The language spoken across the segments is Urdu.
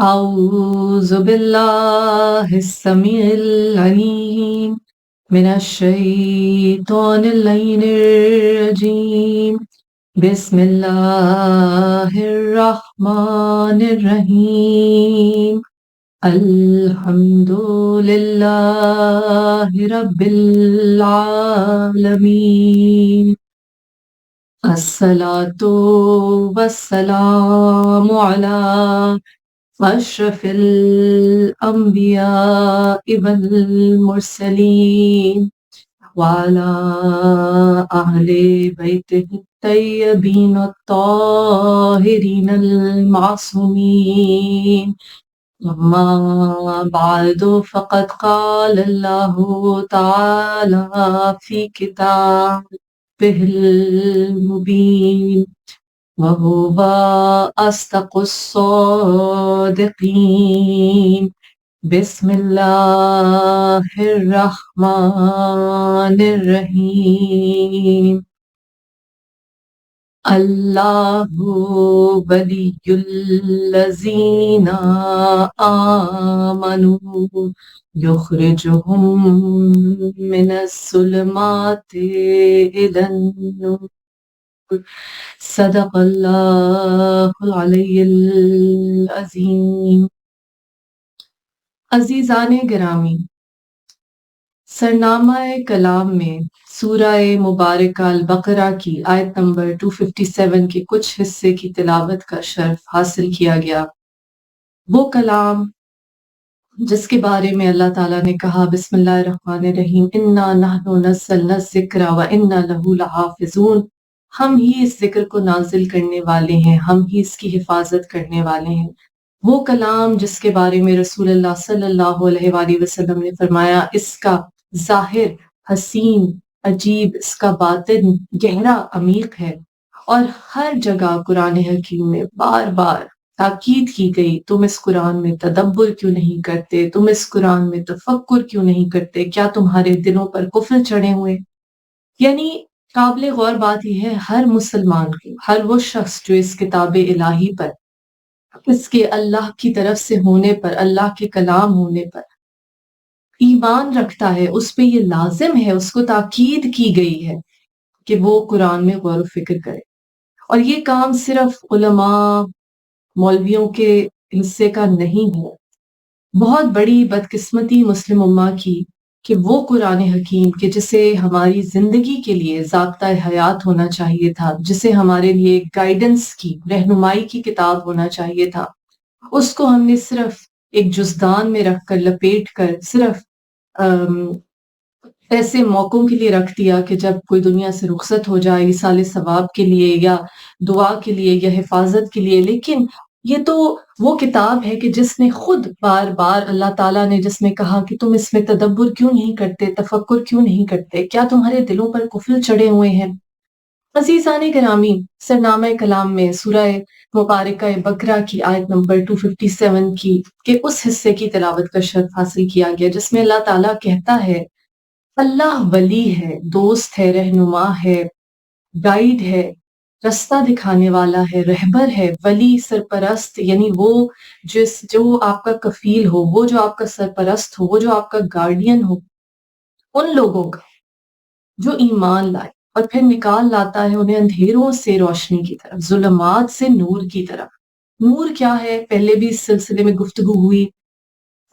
أعوذ بالله السميع العليم من الشيطان اللعين الرجيم. بسم الله الرحمن الرحيم. الحمد لله رب العالمين. الصلاة والسلام على أشرف الأنبياء والمرسلين وعلى أهل بيته الطيبين الطاهرين المعصومين. أما بعد فقد قال الله تعالى في كتابه المبين وهو أصدق الصادقين. بسم الله الرحمن الرحيم. الله ولي الذين آمنوا يخرجهم من الظلمات إلى النور. صدق اللہ العلی العظیم. عزیزان گرامی، سرنامہ کلام میں سورہ مبارکہ البقرہ کی آیت نمبر 257 کے کچھ حصے کی تلاوت کا شرف حاصل کیا گیا. وہ کلام جس کے بارے میں اللہ تعالیٰ نے کہا بسم اللہ الرحمن الرحیم انا نحن نزلنا الذکر وانا لہ لحافظون، ہم ہی اس ذکر کو نازل کرنے والے ہیں، ہم ہی اس کی حفاظت کرنے والے ہیں. وہ کلام جس کے بارے میں رسول اللہ صلی اللہ علیہ وآلہ وسلم نے فرمایا اس کا ظاہر حسین عجیب، اس کا باطن گہرا عمیق ہے، اور ہر جگہ قرآن حکیم میں بار بار تاکید کی گئی تم اس قرآن میں تدبر کیوں نہیں کرتے، تم اس قرآن میں تفکر کیوں نہیں کرتے، کیا تمہارے دلوں پر کفر چڑھے ہوئے. یعنی قابل غور بات یہ ہے ہر مسلمان کو، ہر وہ شخص جو اس کتاب الہی پر، اس کے اللہ کی طرف سے ہونے پر، اللہ کے کلام ہونے پر ایمان رکھتا ہے، اس پہ یہ لازم ہے، اس کو تاکید کی گئی ہے کہ وہ قرآن میں غور و فکر کرے. اور یہ کام صرف علماء مولویوں کے حصے کا نہیں ہے. بہت بڑی بدقسمتی مسلم امہ کی کہ وہ قرآن حکیم کہ جسے ہماری زندگی کے لیے ضابطہ حیات ہونا چاہیے تھا، جسے ہمارے لیے گائیڈنس کی، رہنمائی کی کتاب ہونا چاہیے تھا، اس کو ہم نے صرف ایک جزدان میں رکھ کر لپیٹ کر صرف ایسے موقعوں کے لیے رکھ دیا کہ جب کوئی دنیا سے رخصت ہو جائے، ایصال ثواب کے لیے یا دعا کے لیے یا حفاظت کے لیے. لیکن یہ تو وہ کتاب ہے کہ جس نے خود بار بار اللہ تعالیٰ نے جس میں کہا کہ تم اس میں تدبر کیوں نہیں کرتے، تفکر کیوں نہیں کرتے، کیا تمہارے دلوں پر کفر چڑھے ہوئے ہیں. عزیزان گرامی، سرنامہ کلام میں سورہ مبارکہ بقرہ کی آیت نمبر 257 کی کہ اس حصے کی تلاوت کا شرف حاصل کیا گیا جس میں اللہ تعالیٰ کہتا ہے اللہ ولی ہے، دوست ہے، رہنما ہے، گائیڈ ہے، رستہ دکھانے والا ہے، رہبر ہے. ولی سرپرست، یعنی وہ جو آپ کا کفیل ہو، وہ جو آپ کا سرپرست ہو، وہ جو آپ کا گارڈین ہو، ان لوگوں کا جو ایمان لائے اور پھر نکال لاتا ہے انہیں اندھیروں سے روشنی کی طرف، ظلمات سے نور کی طرف. نور کیا ہے؟ پہلے بھی اس سلسلے میں گفتگو ہوئی.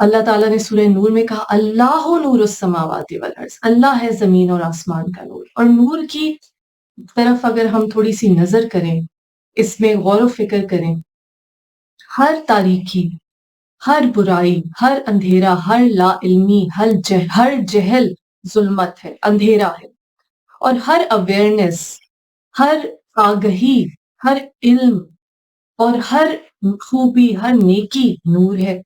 اللہ تعالیٰ نے سورہ نور میں کہا اللہ نور السماوات والارض، اللہ ہے زمین اور آسمان کا نور. اور نور کی طرف اگر ہم تھوڑی سی نظر کریں، اس میں غور و فکر کریں، ہر تاریکی، ہر برائی، ہر اندھیرا، ہر لا علمی، ہر جہل ظلمت ہے، اندھیرا ہے. اور ہر اویئرنس، ہر آگہی، ہر علم اور ہر خوبی، ہر نیکی نور ہے.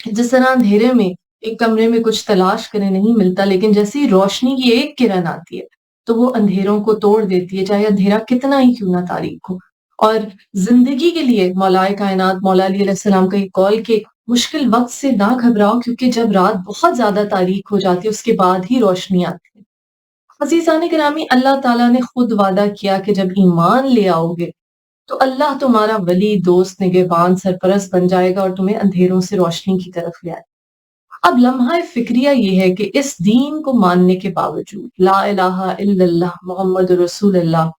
جس طرح اندھیرے میں ایک کمرے میں کچھ تلاش کرنے نہیں ملتا، لیکن جیسے ہی روشنی کی ایک کرن آتی ہے تو وہ اندھیروں کو توڑ دیتی ہے، چاہے اندھیرا کتنا ہی کیوں نہ تاریک ہو. اور زندگی کے لیے مولا کائنات مولا علی علیہ السلام کا یہ قول کہ مشکل وقت سے نہ گھبراؤ، کیونکہ جب رات بہت زیادہ تاریک ہو جاتی ہے اس کے بعد ہی روشنی آتی ہے. عزیزان گرامی، اللہ تعالیٰ نے خود وعدہ کیا کہ جب ایمان لے آؤ گے تو اللہ تمہارا ولی، دوست، نگہبان، سرپرست بن جائے گا اور تمہیں اندھیروں سے روشنی کی طرف لے آئے۔ اب لمحہ فکریہ یہ ہے کہ اس دین کو ماننے کے باوجود، لا الہ الا اللہ محمد رسول اللہ،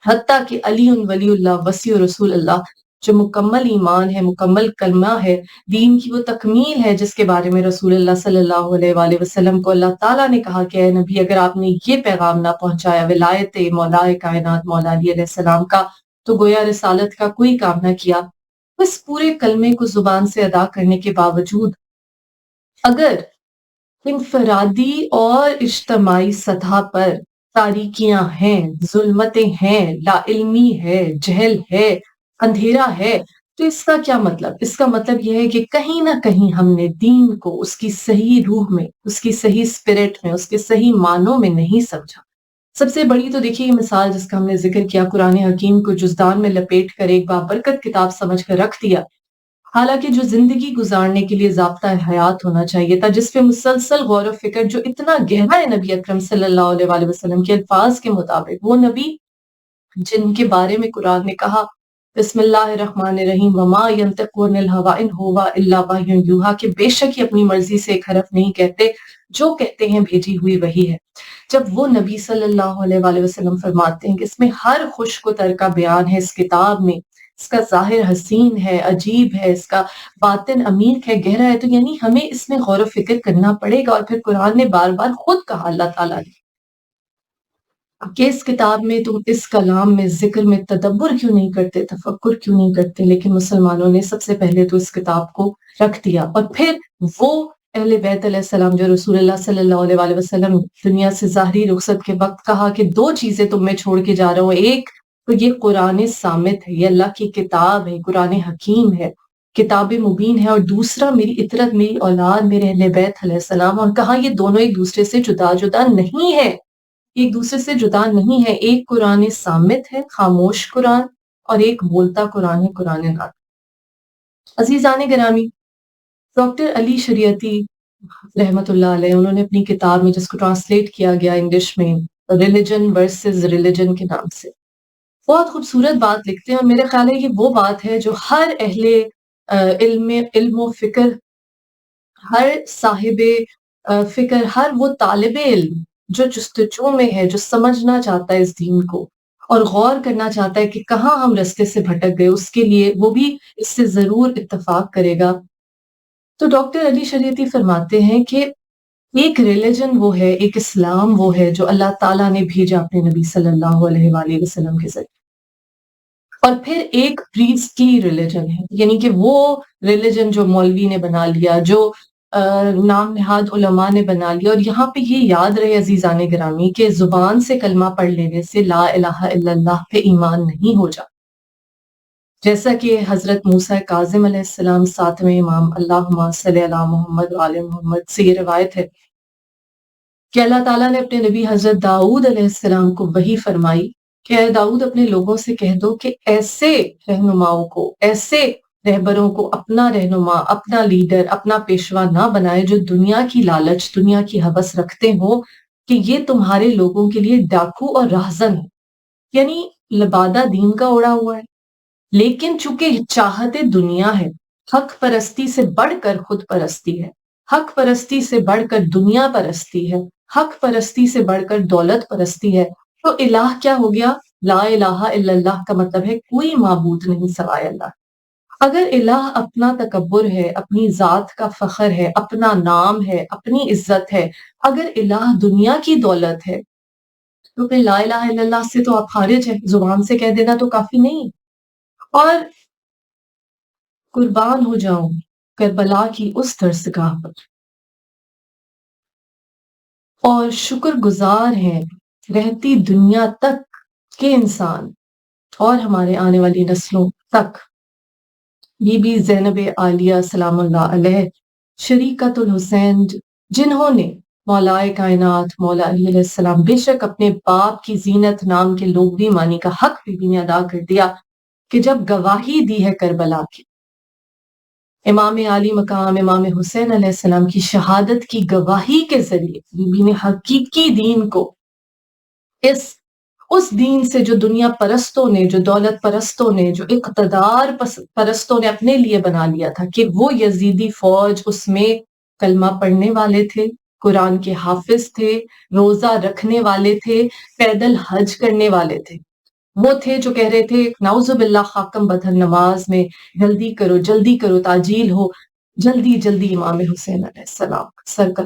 حتیٰ کہ علی ولی اللہ وصی رسول اللہ، جو مکمل ایمان ہے، مکمل کلمہ ہے، دین کی وہ تکمیل ہے جس کے بارے میں رسول اللہ صلی اللہ علیہ وآلہ وسلم کو اللہ تعالیٰ نے کہا کہ اے نبی، اگر آپ نے یہ پیغام نہ پہنچایا، ولایت مولا کائنات مولا علی علیہ السلام کا، تو گویا رسالت کا کوئی کام نہ کیا۔ اس پورے کلمے کو زبان سے ادا کرنے کے باوجود اگر انفرادی اور اجتماعی سطح پر تاریکیاں ہیں، ظلمتیں ہیں، لا علمی ہے، جہل ہے، اندھیرا ہے، تو اس کا کیا مطلب؟ اس کا مطلب یہ ہے کہ کہیں نہ کہیں ہم نے دین کو اس کی صحیح روح میں، اس کی صحیح اسپرٹ میں، اس کے صحیح معنوں میں نہیں سمجھا۔ سب سے بڑی تو دیکھیے یہ مثال جس کا ہم نے ذکر کیا، قرآن حکیم کو جزدان میں لپیٹ کر ایک بابرکت کتاب سمجھ کر رکھ دیا، حالانکہ جو زندگی گزارنے کے لیے ضابطہ حیات ہونا چاہیے تھا، جس پہ مسلسل غور و فکر جو اتنا گہرا ہے نبی اکرم صلی اللہ علیہ وآلہ وسلم کے الفاظ کے مطابق، وہ نبی جن کے بارے میں قرآن نے کہا بسم اللہ الرحمن الرحیم وما ینطق عن الہوی ان ہو الا وحی یوحی، کہ بے شک ہی اپنی مرضی سے ایک حرف نہیں کہتے، جو کہتے ہیں بھیجی ہوئی وحی ہے۔ جب وہ نبی صلی اللہ علیہ وآلہ وسلم فرماتے ہیں کہ اس میں ہر خشک و تر کا بیان ہے، اس کتاب میں اس کا ظاہر حسین ہے، عجیب ہے، اس کا باطن عمیق ہے، گہرا ہے، تو یعنی ہمیں اس میں غور و فکر کرنا پڑے گا۔ اور پھر قرآن نے بار بار خود کہا، اللہ تعالیٰ نے، کہ اس کتاب میں تم اس کلام میں ذکر میں تدبر کیوں نہیں کرتے، تفکر کیوں نہیں کرتے؟ لیکن مسلمانوں نے سب سے پہلے تو اس کتاب کو رکھ دیا، اور پھر وہ اہل بیت علیہ السلام جو رسول اللہ صلی اللہ علیہ وآلہ وسلم دنیا سے ظاہری رخصت کے وقت کہا کہ دو چیزیں تم میں چھوڑ کے جا رہا ہوں، ایک تو یہ قرآن صامت ہے، یہ اللہ کی کتاب ہے، قرآن حکیم ہے، کتاب مبین ہے، اور دوسرا میری اطرت، میری اولاد، میرے اہل بیت علیہ السلام۔ اور کہا یہ دونوں ایک دوسرے سے جدا جدا نہیں ہے، ایک دوسرے سے جدا نہیں ہے، ایک قرآن صامت ہے، خاموش قرآن، اور ایک بولتا قرآن ہے، قرآن ناطق۔ عزیزان گرامی، ڈاکٹر علی شریعتی رحمت اللہ علیہ، انہوں نے اپنی کتاب میں، جس کو ٹرانسلیٹ کیا گیا انگلش میں ریلیجن ورسز ریلیجن کے نام سے، بہت خوبصورت بات لکھتے ہیں، اور میرے خیال ہے یہ وہ بات ہے جو ہر اہل علم و فکر، ہر صاحب فکر، ہر وہ طالب علم جو جستجو میں ہے، جو سمجھنا چاہتا ہے اس دین کو اور غور کرنا چاہتا ہے کہ کہاں ہم رستے سے بھٹک گئے، اس کے لیے وہ بھی اس سے ضرور اتفاق کرے گا۔ تو ڈاکٹر علی شریعتی فرماتے ہیں کہ ایک ریلیجن وہ ہے، ایک اسلام وہ ہے جو اللہ تعالیٰ نے بھیجا اپنے نبی صلی اللہ علیہ وآلہ وسلم کے ذریعے، اور پھر ایک پریسٹ کی ریلیجن ہے، یعنی کہ وہ ریلیجن جو مولوی نے بنا لیا، جو نام نہاد علماء نے بنا لیا۔ اور یہاں پہ یہ یاد رہے عزیزان گرامی کہ زبان سے کلمہ پڑھ لینے سے لا الہ الا اللہ پہ ایمان نہیں ہو جاتا، جیسا کہ حضرت موسیٰ کاظم علیہ السلام 7ویں امام، اللہم صلی علی محمد وآل محمد، سے یہ روایت ہے کہ اللہ تعالیٰ نے اپنے نبی حضرت داؤد علیہ السلام کو وحی فرمائی کہ اے داؤد، اپنے لوگوں سے کہہ دو کہ ایسے رہنماؤں کو، ایسے رہبروں کو اپنا رہنما، اپنا لیڈر، اپنا پیشوا نہ بنائے جو دنیا کی لالچ، دنیا کی ہوس رکھتے ہوں، کہ یہ تمہارے لوگوں کے لیے ڈاکو اور راہزن ہے، یعنی لبادہ دین کا اڑا ہوا ہے، لیکن چونکہ چاہت دنیا ہے، حق پرستی سے بڑھ کر خود پرستی ہے، حق پرستی سے بڑھ کر دنیا پرستی ہے، حق پرستی سے بڑھ کر دولت پرستی ہے، تو الہ کیا ہو گیا؟ لا الہ الا اللہ کا مطلب ہے کوئی معبود نہیں سوائے اللہ۔ اگر الہ اپنا تکبر ہے، اپنی ذات کا فخر ہے، اپنا نام ہے، اپنی عزت ہے، اگر الہ دنیا کی دولت ہے، تو پھر لا الہ الا اللہ سے تو آپ خارج ہیں، زبان سے کہہ دینا تو کافی نہیں۔ اور قربان ہو جاؤں کربلا کی اس درسگاہ پر، اور شکر گزار ہیں رہتی دنیا تک کے انسان اور ہمارے آنے والی نسلوں تک، بی بی زینب عالیہ سلام اللہ علیہ، شریکت الحسین، جنہوں نے مولا کائنات مولا علی علیہ السلام، بے شک اپنے باپ کی زینت نام کے لوگ بھی مانی کا حق بی بی نے ادا کر دیا، کہ جب گواہی دی ہے کربلا کی، امام عالی مقام امام حسین علیہ السلام کی شہادت کی گواہی کے ذریعے بی بی نے حقیقی دین کو اس اس دین سے جو دنیا پرستوں نے، جو دولت پرستوں نے، جو اقتدار پرستوں نے اپنے لیے بنا لیا تھا، کہ وہ یزیدی فوج اس میں کلمہ پڑھنے والے تھے، قرآن کے حافظ تھے، روزہ رکھنے والے تھے، پیدل حج کرنے والے تھے، وہ تھے جو کہہ رہے تھے نعوذ باللہ خاکم بدھن نماز میں جلدی کرو تاجیل ہو، جلدی جلدی امام حسین علیہ السلام سر کا۔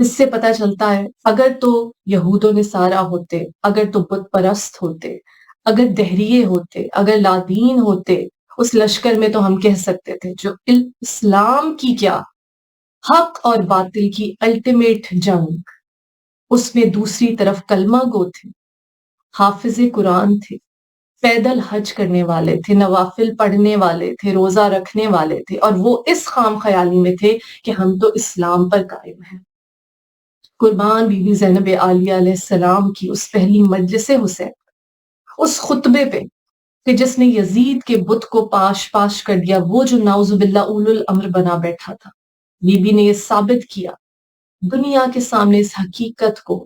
اس سے پتہ چلتا ہے اگر تو یہود و نصارہ ہوتے، اگر تو بت پرست ہوتے، اگر دہریے ہوتے، اگر لادین ہوتے، اس لشکر میں تو ہم کہہ سکتے تھے جو اسلام کی کیا، حق اور باطل کی الٹیمیٹ جنگ، اس میں دوسری طرف کلمہ گو تھے، حافظ قرآن تھے، پیدل حج کرنے والے تھے، نوافل پڑھنے والے تھے، روزہ رکھنے والے تھے، اور وہ اس خام خیالی میں تھے کہ ہم تو اسلام پر قائم ہیں۔ قربان بی بی زینب عالیہ علیہ السلام کی اس پہلی مجلس حسین، اس خطبے پہ کہ جس نے یزید کے بت کو پاش پاش کر دیا، وہ جو نعوذ باللہ اولو الامر بنا بیٹھا تھا، بی بی نے یہ ثابت کیا، دنیا کے سامنے اس حقیقت کو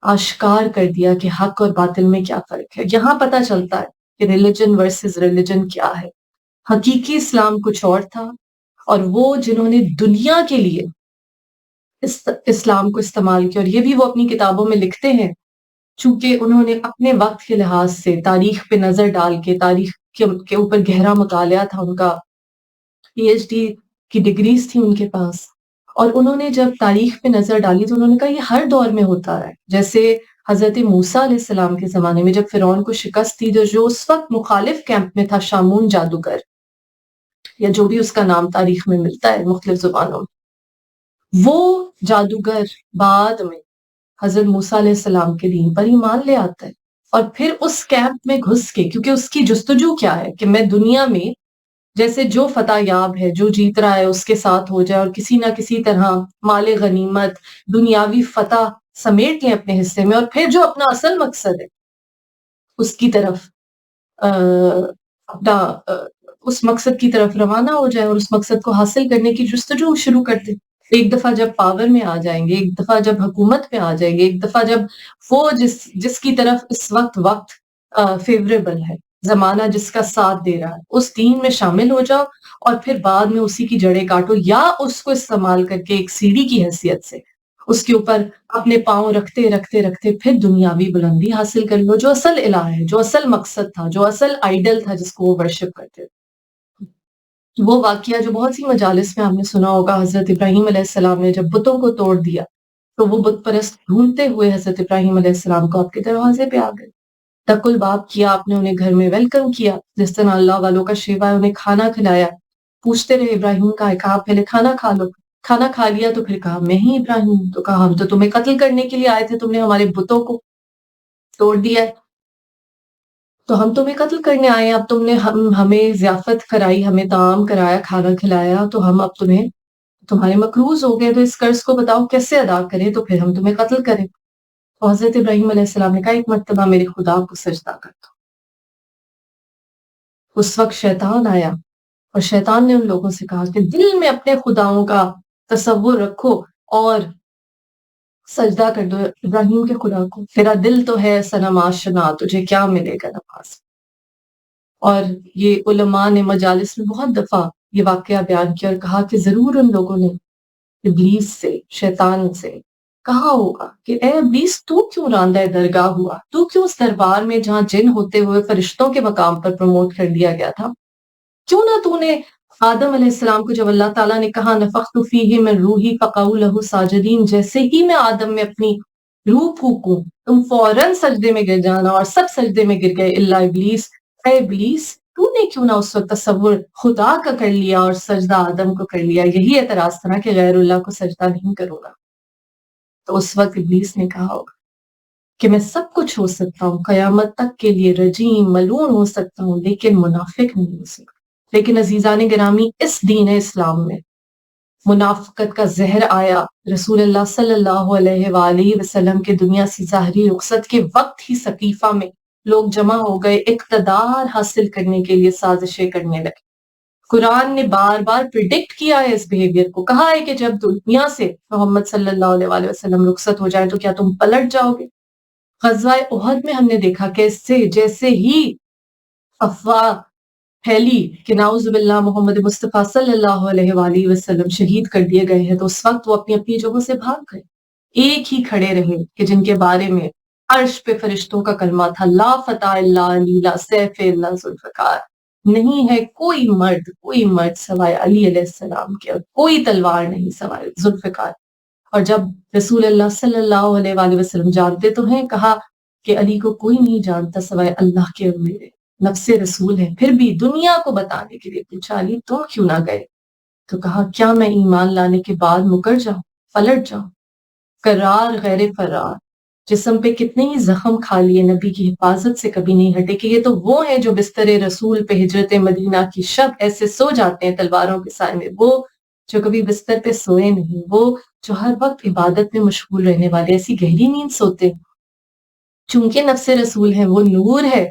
آشکار کر دیا کہ حق اور باطل میں کیا فرق ہے۔ یہاں پتہ چلتا ہے کہ ریلیجن ورسز ریلیجن کیا ہے۔ حقیقی اسلام کچھ اور تھا، اور وہ جنہوں نے دنیا کے لیے اسلام کو استعمال کیا، اور یہ بھی وہ اپنی کتابوں میں لکھتے ہیں، چونکہ انہوں نے اپنے وقت کے لحاظ سے تاریخ پہ نظر ڈال کے، تاریخ کے اوپر گہرا مطالعہ تھا، ان کا پی ایچ ڈی کی ڈگریز تھی ان کے پاس، اور انہوں نے جب تاریخ پہ نظر ڈالی تو انہوں نے کہا یہ ہر دور میں ہوتا ہے۔ جیسے حضرت موسیٰ علیہ السلام کے زمانے میں جب فرعون کو شکست تھی، جو اس وقت مخالف کیمپ میں تھا، شامون جادوگر، یا جو بھی اس کا نام تاریخ میں ملتا ہے مختلف زبانوں میں، وہ جادوگر بعد میں حضرت موسیٰ علیہ السلام کے دین پر ایمان لے آتا ہے، اور پھر اس کیمپ میں گھس کے، کیونکہ اس کی جستجو کیا ہے کہ میں دنیا میں جیسے جو فتح یاب ہے، جو جیت رہا ہے اس کے ساتھ ہو جائے، اور کسی نہ کسی طرح مال غنیمت، دنیاوی فتح سمیٹ لیں اپنے حصے میں، اور پھر جو اپنا اصل مقصد ہے اس کی طرف اپنا اس مقصد کی طرف روانہ ہو جائے، اور اس مقصد کو حاصل کرنے کی جستجو شروع کر دے۔ ایک دفعہ جب پاور میں آ جائیں گے، ایک دفعہ جب حکومت میں آ جائیں گے، ایک دفعہ جب وہ جس کی طرف اس وقت فیوریبل ہے، زمانہ جس کا ساتھ دے رہا ہے، اس دین میں شامل ہو جاؤ، اور پھر بعد میں اسی کی جڑیں کاٹو، یا اس کو استعمال کر کے ایک سیڑھی کی حیثیت سے اس کے اوپر اپنے پاؤں رکھتے رکھتے رکھتے پھر دنیاوی بلندی حاصل کر لو، جو اصل الہ ہے، جو اصل مقصد تھا، جو اصل آئیڈل تھا جس کو وہ ورشپ کرتے تھے۔ وہ واقعہ جو بہت سی مجالس میں آپ نے سنا ہوگا، حضرت ابراہیم علیہ السلام نے جب بتوں کو توڑ دیا تو وہ بت پرست ڈھونڈتے ہوئے حضرت ابراہیم علیہ السلام کو آپ کے دروازے پہ آ گئے، تک الباب کیا، آپ نے انہیں گھر میں ویلکم کیا، جس طرح اللہ والوں کا شیوا ہے، انہیں کھانا کھلایا، پوچھتے رہے ابراہیم کا ہے، کہا پہلے کھانا کھا لو، کھانا کھا لیا تو پھر کہا میں ہی ابراہیم ہوں، تو کہا ہم تو تمہیں قتل کرنے کے لیے آئے تھے، تم نے ہمارے بتوں کو توڑ دیا ہے، تو ہم تمہیں قتل کرنے آئے ہیں، اب تم نے ہمیں ضیافت کرائی، ہمیں طعام کرایا، کھانا کھلایا، تو ہم اب تمہارے مقروض ہو گئے، تو اس قرض کو بتاؤ کیسے ادا کریں، تو پھر ہم تمہیں قتل کریں۔ تو حضرت ابراہیم علیہ السلام نے کہا ایک مرتبہ میرے خدا کو سجدہ کر دو۔ اس وقت شیطان آیا، اور شیطان نے ان لوگوں سے کہا کہ دل میں اپنے خداؤں کا تصور رکھو اور سجدہ کر دو ابراہیم کے خدا کو، تیرا دل تو ہے صنم آشنا، تجھے کیا ملے گا نماز۔ اور یہ علماء نے مجالس میں بہت دفعہ یہ واقعہ بیان کیا اور کہا کہ ضرور ان لوگوں نے ابلیس سے، شیطان سے کہا ہوگا کہ اے ابلیس، تو کیوں راندہ درگاہ ہوا، تو کیوں اس دربار میں جہاں جن ہوتے ہوئے فرشتوں کے مقام پر پروموٹ کر دیا گیا تھا، کیوں نہ تو نے آدم علیہ السلام کو جب اللہ تعالیٰ نے کہا نفخت فیہ من روحی فقعوا لہ ساجدین، جیسے ہی میں آدم میں اپنی روح پھونکوں تم فوراً سجدے میں گر جانا، اور سب سجدے میں گر گئے الا ابلیس، اے ابلیس تو نے کیوں نہ اس وقت تصور خدا کا کر لیا اور سجدہ آدم کو کر لیا، یہی اعتراض تھا کہ غیر اللہ کو سجدہ نہیں کروں گا۔ تو اس وقت ابلیس نے کہا ہوگا کہ میں سب کچھ ہو سکتا ہوں، قیامت تک کے لیے رجیم ملعون ہو سکتا ہوں، لیکن منافق نہیں ہو سکتا۔ لیکن عزیزان گرامی، اس دین اسلام میں منافقت کا زہر آیا رسول اللہ صلی اللہ علیہ وآلہ وسلم کے دنیا سے ظاہری رخصت کے وقت ہی سقیفہ میں لوگ جمع ہو گئے، اقتدار حاصل کرنے کے لیے سازشیں کرنے لگے۔ قرآن نے بار بار پریڈکٹ کیا ہے اس بیہیویئر کو، کہا ہے کہ جب دنیا سے محمد صلی اللہ علیہ وآلہ وسلم رخصت ہو جائے تو کیا تم پلٹ جاؤ گے؟ غزوہ احد میں ہم نے دیکھا کیسے جیسے ہی افواہ پھیلی کہ نعوذ باللہ محمد مصطفیٰ صلی اللہ علیہ وآلہ وسلم شہید کر دیے گئے ہیں، تو اس وقت وہ اپنی اپنی جگہوں سے بھاگ گئے، ایک ہی کھڑے رہے کہ جن کے بارے میں عرش پہ فرشتوں کا کلمہ تھا، لا فتح الا علی، لا سیف الا ذوالفقار، نہیں ہے کوئی مرد سوائے علی علیہ السلام کے، اور کوئی تلوار نہیں سوائے ذوالفقار۔ اور جب رسول اللہ صلی اللہ علیہ وآلہ وسلم جانتے تو ہیں، کہا کہ علی کو کوئی نہیں جانتا سوائے اللہ کے اور میرے، نفس رسول ہے، پھر بھی دنیا کو بتانے کے لیے پوچھا علی تم کیوں نہ گئے؟ تو کہا کیا میں ایمان لانے کے بعد مکر جاؤں، پلٹ جاؤں؟ کرار غیر فرار، جسم پہ کتنے ہی زخم کھا لیے، نبی کی حفاظت سے کبھی نہیں ہٹے، کہ یہ تو وہ ہیں جو بستر رسول پہ ہجرت مدینہ کی شب ایسے سو جاتے ہیں تلواروں کے سائے میں، وہ جو کبھی بستر پہ سوئے نہیں، وہ جو ہر وقت عبادت میں مشغول رہنے والے، ایسی گہری نیند سوتے، چونکہ نفس رسول ہے، وہ نور ہے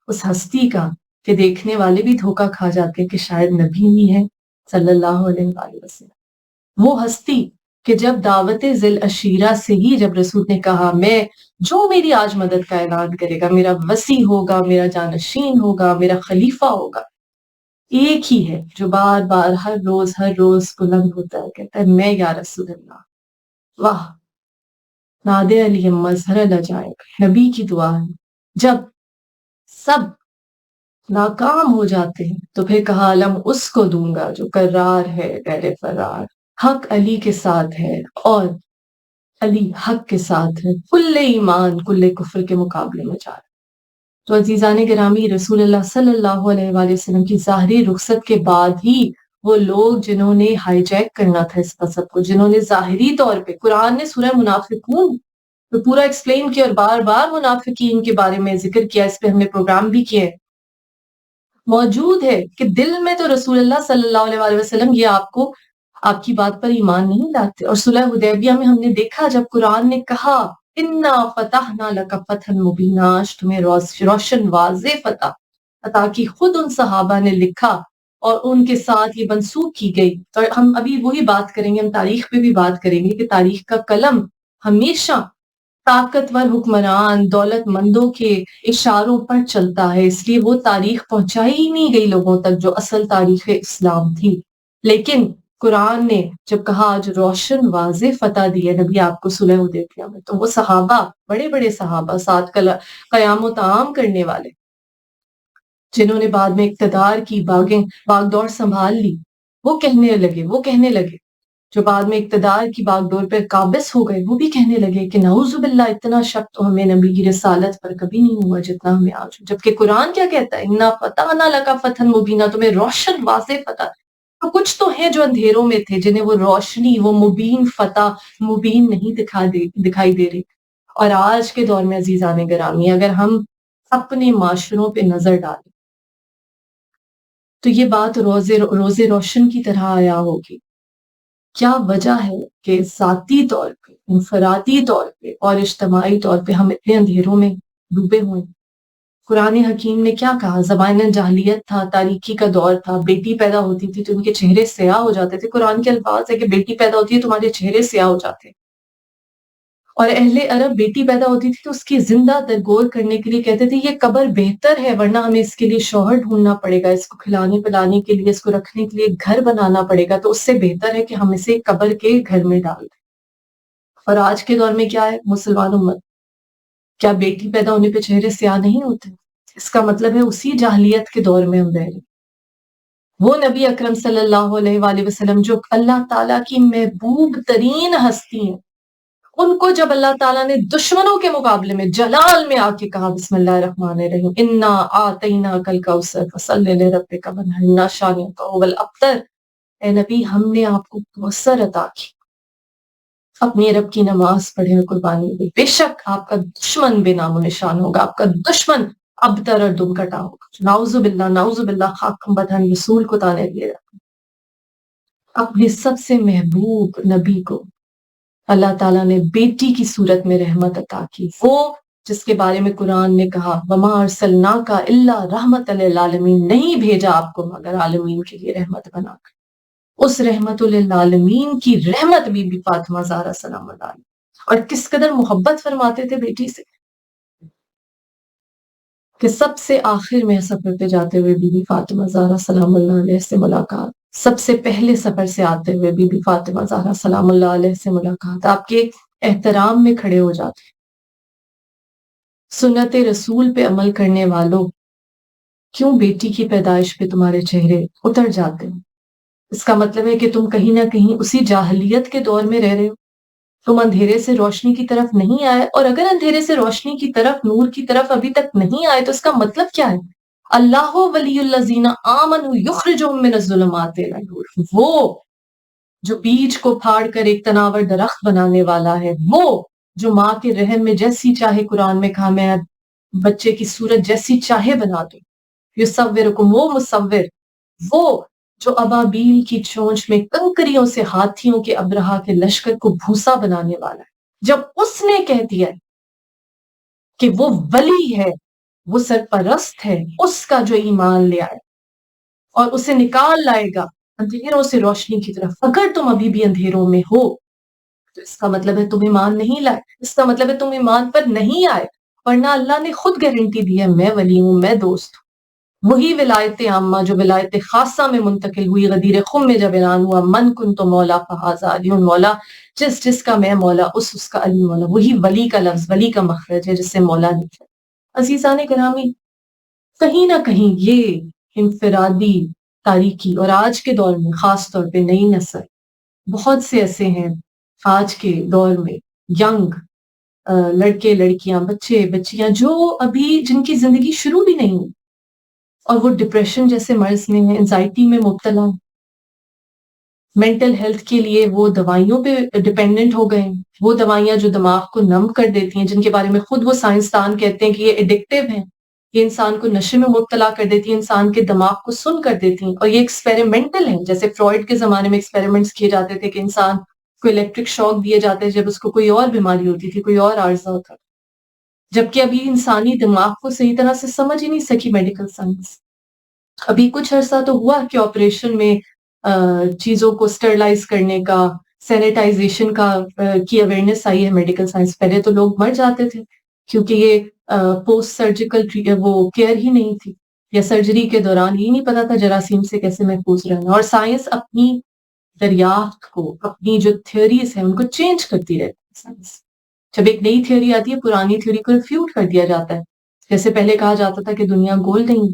اس ہستی کا کہ دیکھنے والے بھی دھوکہ کھا جاتے ہیں کہ شاید نبی ہی ہے صلی اللہ علیہ وآلہ وسلم۔ وہ ہستی کہ جب دعوت ذی العشیرہ سے ہی جب رسول نے کہا میں جو میری آج مدد کا اعلان کرے گا، میرا وصی ہوگا، میرا جانشین ہوگا، میرا خلیفہ ہوگا، ایک ہی ہے جو بار بار ہر روز بلند ہوتا ہے، کہتا ہے میں یا رسول اللہ۔ واہ، نادے علی مظہر لجائے، نبی کی دعا ہے۔ جب سب ناکام ہو جاتے ہیں تو پھر کہا علم اس کو دوں گا جو کرار ہے غیر فرار، حق علی کے ساتھ ہے اور علی حق کے ساتھ ہے، کل ایمان کل کفر کے مقابلے میں جا رہا ہے۔ تو عزیزان گرامی، رسول اللہ صلی اللہ علیہ وآلہ وسلم کی ظاہری رخصت کے بعد ہی وہ لوگ جنہوں نے ہائی جیک کرنا تھا اس مذہب کو، جنہوں نے ظاہری طور پہ قرآن نے سورہ منافقون تو پورا ایکسپلین کیا اور بار بار منافقین کے بارے میں ذکر کیا، اس پہ ہم نے پروگرام بھی کیے، موجود ہے کہ دل میں تو رسول اللہ صلی اللہ علیہ وآلہ وسلم یہ آپ کی بات پر ایمان نہیں لاتے۔ اور صلح حدیبیہ میں ہم نے دیکھا جب قرآن نے کہا انا فتحنا لک فتحا مبینا، تمہیں روشن واضح فتح عطا کی، خود ان صحابہ نے لکھا اور ان کے ساتھ یہ منسوخ کی گئی۔ اور ہم ابھی وہی بات کریں گے، ہم تاریخ پہ بھی بات کریں گے کہ تاریخ کا قلم ہمیشہ طاقتور حکمران دولت مندوں کے اشاروں پر چلتا ہے، اس لیے وہ تاریخ پہنچائی ہی نہیں گئی لوگوں تک جو اصل تاریخ اسلام تھی۔ لیکن قرآن نے جب کہا آج روشن واضح فتح دی ہے نبی آپ کو صلح حدیبیہ میں، تو وہ صحابہ، بڑے بڑے صحابہ، ساتھ قیام و طعام کرنے والے، جنہوں نے بعد میں اقتدار کی باغ دوڑ سنبھال لی، وہ کہنے لگے جو بعد میں اقتدار کی باغ ڈور پر قابض ہو گئے، وہ بھی کہنے لگے کہ نعوذ باللہ اتنا شک تو ہمیں نبی کی رسالت پر کبھی نہیں ہوا جتنا ہمیں آج ہو، جبکہ قرآن کیا کہتا ہے انا فتحنا لک فتحا مبینا، تمہیں روشن واضح فتح۔ تو کچھ تو ہیں جو اندھیروں میں تھے، جنہیں وہ روشنی، وہ مبین فتح مبین نہیں دکھائی دے رہی۔ اور آج کے دور میں عزیزان گرامی، اگر ہم اپنے معاشروں پہ نظر ڈالیں تو یہ بات روز روشن کی طرح آیا ہوگی۔ کیا وجہ ہے کہ ذاتی طور پہ، انفرادی طور پہ اور اجتماعی طور پہ ہم اتنے اندھیروں میں ڈوبے ہوئے؟ قرآن حکیم نے کیا کہا؟ زمانہ جاہلیت تھا، تاریکی کا دور تھا، بیٹی پیدا ہوتی تھی تو ان کے چہرے سیاہ ہو جاتے تھے، قرآن کے الفاظ ہے کہ بیٹی پیدا ہوتی ہے تمہارے چہرے سیاہ ہو جاتے، اور اہل عرب بیٹی پیدا ہوتی تھی تو اس کی زندہ درگور کرنے کے لیے کہتے تھے یہ قبر بہتر ہے، ورنہ ہمیں اس کے لیے شوہر ڈھونڈنا پڑے گا، اس کو کھلانے پلانے کے لیے، اس کو رکھنے کے لیے گھر بنانا پڑے گا، تو اس سے بہتر ہے کہ ہم اسے قبر کے گھر میں ڈال دیں۔ اور آج کے دور میں کیا ہے مسلمان امت، کیا بیٹی پیدا ہونے پہ چہرے سیاہ نہیں ہوتے؟ اس کا مطلب ہے اسی جاہلیت کے دور میں ہم رہ رہے ہیں۔ وہ نبی اکرم صلی اللہ علیہ وآلہ وسلم جو اللہ تعالیٰ کی محبوب ترین ہستی ہیں، ان کو جب اللہ تعالیٰ نے دشمنوں کے مقابلے میں جلال میں آ کے کہا بسم اللہ الرحمن الرحیم انا آتیناک الکوثر فصلی لربک وانحر انا شانئک هو الابتر، اے نبی ہم نے آپ کو کوثر عطا کی، اپنے رب کی نماز پڑھیں اور قربانی دیں، بے شک آپ کا دشمن بے نام و نشان ہوگا، آپ کا دشمن ابتر اور دم کٹا ہوگا۔ نعوذ باللہ خاک بدن رسول کو تانے دیے، اپنے سب سے محبوب نبی کو اللہ تعالیٰ نے بیٹی کی صورت میں رحمت عطا کی، وہ جس کے بارے میں قرآن نے کہا وَمَا أَرْسَلْنَاكَ إِلَّا رَحْمَةً لِلْعَالَمِينَ، نہیں بھیجا آپ کو مگر عالمین کے لیے رحمت بنا کر۔ اس رحمت للعالمین کی رحمت بی بی فاطمہ زہرا سلام اللہ علیہا، اور کس قدر محبت فرماتے تھے بیٹی سے، کہ سب سے آخر میں سفر پہ جاتے ہوئے بی بی فاطمہ زہرا سلام اللہ علیہ سے ملاقات، سب سے پہلے سفر سے آتے ہوئے بی بی فاطمہ زہرا سلام اللہ علیہ سے ملاقات، آپ کے احترام میں کھڑے ہو جاتے۔ سنت رسول پہ عمل کرنے والوں، کیوں بیٹی کی پیدائش پہ تمہارے چہرے اتر جاتے ہیں؟ اس کا مطلب ہے کہ تم کہیں نہ کہیں اسی جاہلیت کے دور میں رہ رہے ہو، تم اندھیرے سے روشنی کی طرف نہیں آئے، اور اگر اندھیرے سے روشنی کی طرف، نور کی طرف ابھی تک نہیں آئے تو اس کا مطلب کیا ہے؟ اللہ ولی الذین آمنوا یخرجہم من الظلمات الی النور، وہ جو بیج کو پھاڑ کر ایک تناور درخت بنانے والا ہے، وہ جو ماں کے رحم میں جیسی چاہے، قرآن میں کہا میں بچے کی صورت جیسی چاہے بنا دوں، یصورکم، وہ مصور، وہ جو ابابیل کی چونچ میں کنکریوں سے ہاتھیوں کے ابرہا کے لشکر کو بھوسا بنانے والا ہے، جب اس نے کہہ دیا کہ وہ ولی ہے، وہ سرپرست ہے، اس کا جو ایمان لے آئے اور اسے نکال لائے گا اندھیروں سے روشنی کی طرف، اگر تم ابھی بھی اندھیروں میں ہو تو اس کا مطلب ہے تم ایمان نہیں لائے، اس کا مطلب ہے تم ایمان پر نہیں آئے، ورنہ اللہ نے خود گارنٹی دی ہے میں ولی ہوں، میں دوست ہوں۔ وہی ولایت عامہ جو ولایت خاصہ میں منتقل ہوئی غدیر خم میں جب اعلان ہوا من کنت مولا فہذا علی مولا، جس جس کا میں مولا اس کا علی مولا، وہی ولی کا لفظ، ولی کا مخرج ہے جس سے مولا نکلا۔ عزیزان گرامی، کہیں نہ کہیں یہ انفرادی تاریکی، اور آج کے دور میں خاص طور پہ نئی نسل، بہت سے ایسے ہیں آج کے دور میں ینگ لڑکے لڑکیاں بچے بچیاں جو ابھی جن کی زندگی شروع بھی نہیں ہوئی، اور وہ ڈپریشن جیسے مرض میں ہیں، انزائٹی میں مبتلا، مینٹل ہیلتھ کے لیے وہ دوائیوں پہ ڈپینڈنٹ ہو گئے، وہ دوائیاں جو دماغ کو نم کر دیتی ہیں، جن کے بارے میں خود وہ سائنسدان کہتے ہیں کہ یہ ایڈکٹیو ہیں، یہ انسان کو نشے میں مبتلا کر دیتی ہیں، انسان کے دماغ کو سن کر دیتی ہیں، اور یہ ایکسپیریمنٹل ہیں، جیسے فرائڈ کے زمانے میں ایکسپیریمنٹس کیے جاتے تھے کہ انسان کو الیکٹرک شاک دیے جاتے ہیں جب اس کو کوئی اور بیماری ہوتی تھی، کوئی اور عارضہ ہوتا، جبکہ ابھی انسانی دماغ کو صحیح طرح سے سمجھ ہی نہیں سکی میڈیکل سائنس۔ ابھی کچھ عرصہ تو ہوا کہ آپریشن میں چیزوں کو اسٹرلائز کرنے کا، سینیٹائزیشن کا کی اویئرنیس آئی ہے میڈیکل سائنس۔ پہلے تو لوگ مر جاتے تھے کیونکہ یہ پوسٹ سرجیکل وہ کیئر ہی نہیں تھی، یا سرجری کے دوران یہ نہیں پتا تھا جراثیم سے کیسے محفوظ رہنا، اور سائنس اپنی دریافت کو، اپنی جو تھیوریز ہیں ان کو چینج کرتی رہتی ہے۔ سائنس جب ایک نئی تھیوری آتی ہے پرانی تھیوری کو ریفیوٹ کر دیا جاتا ہے، جیسے پہلے کہا جاتا تھا کہ دنیا گول نہیں۔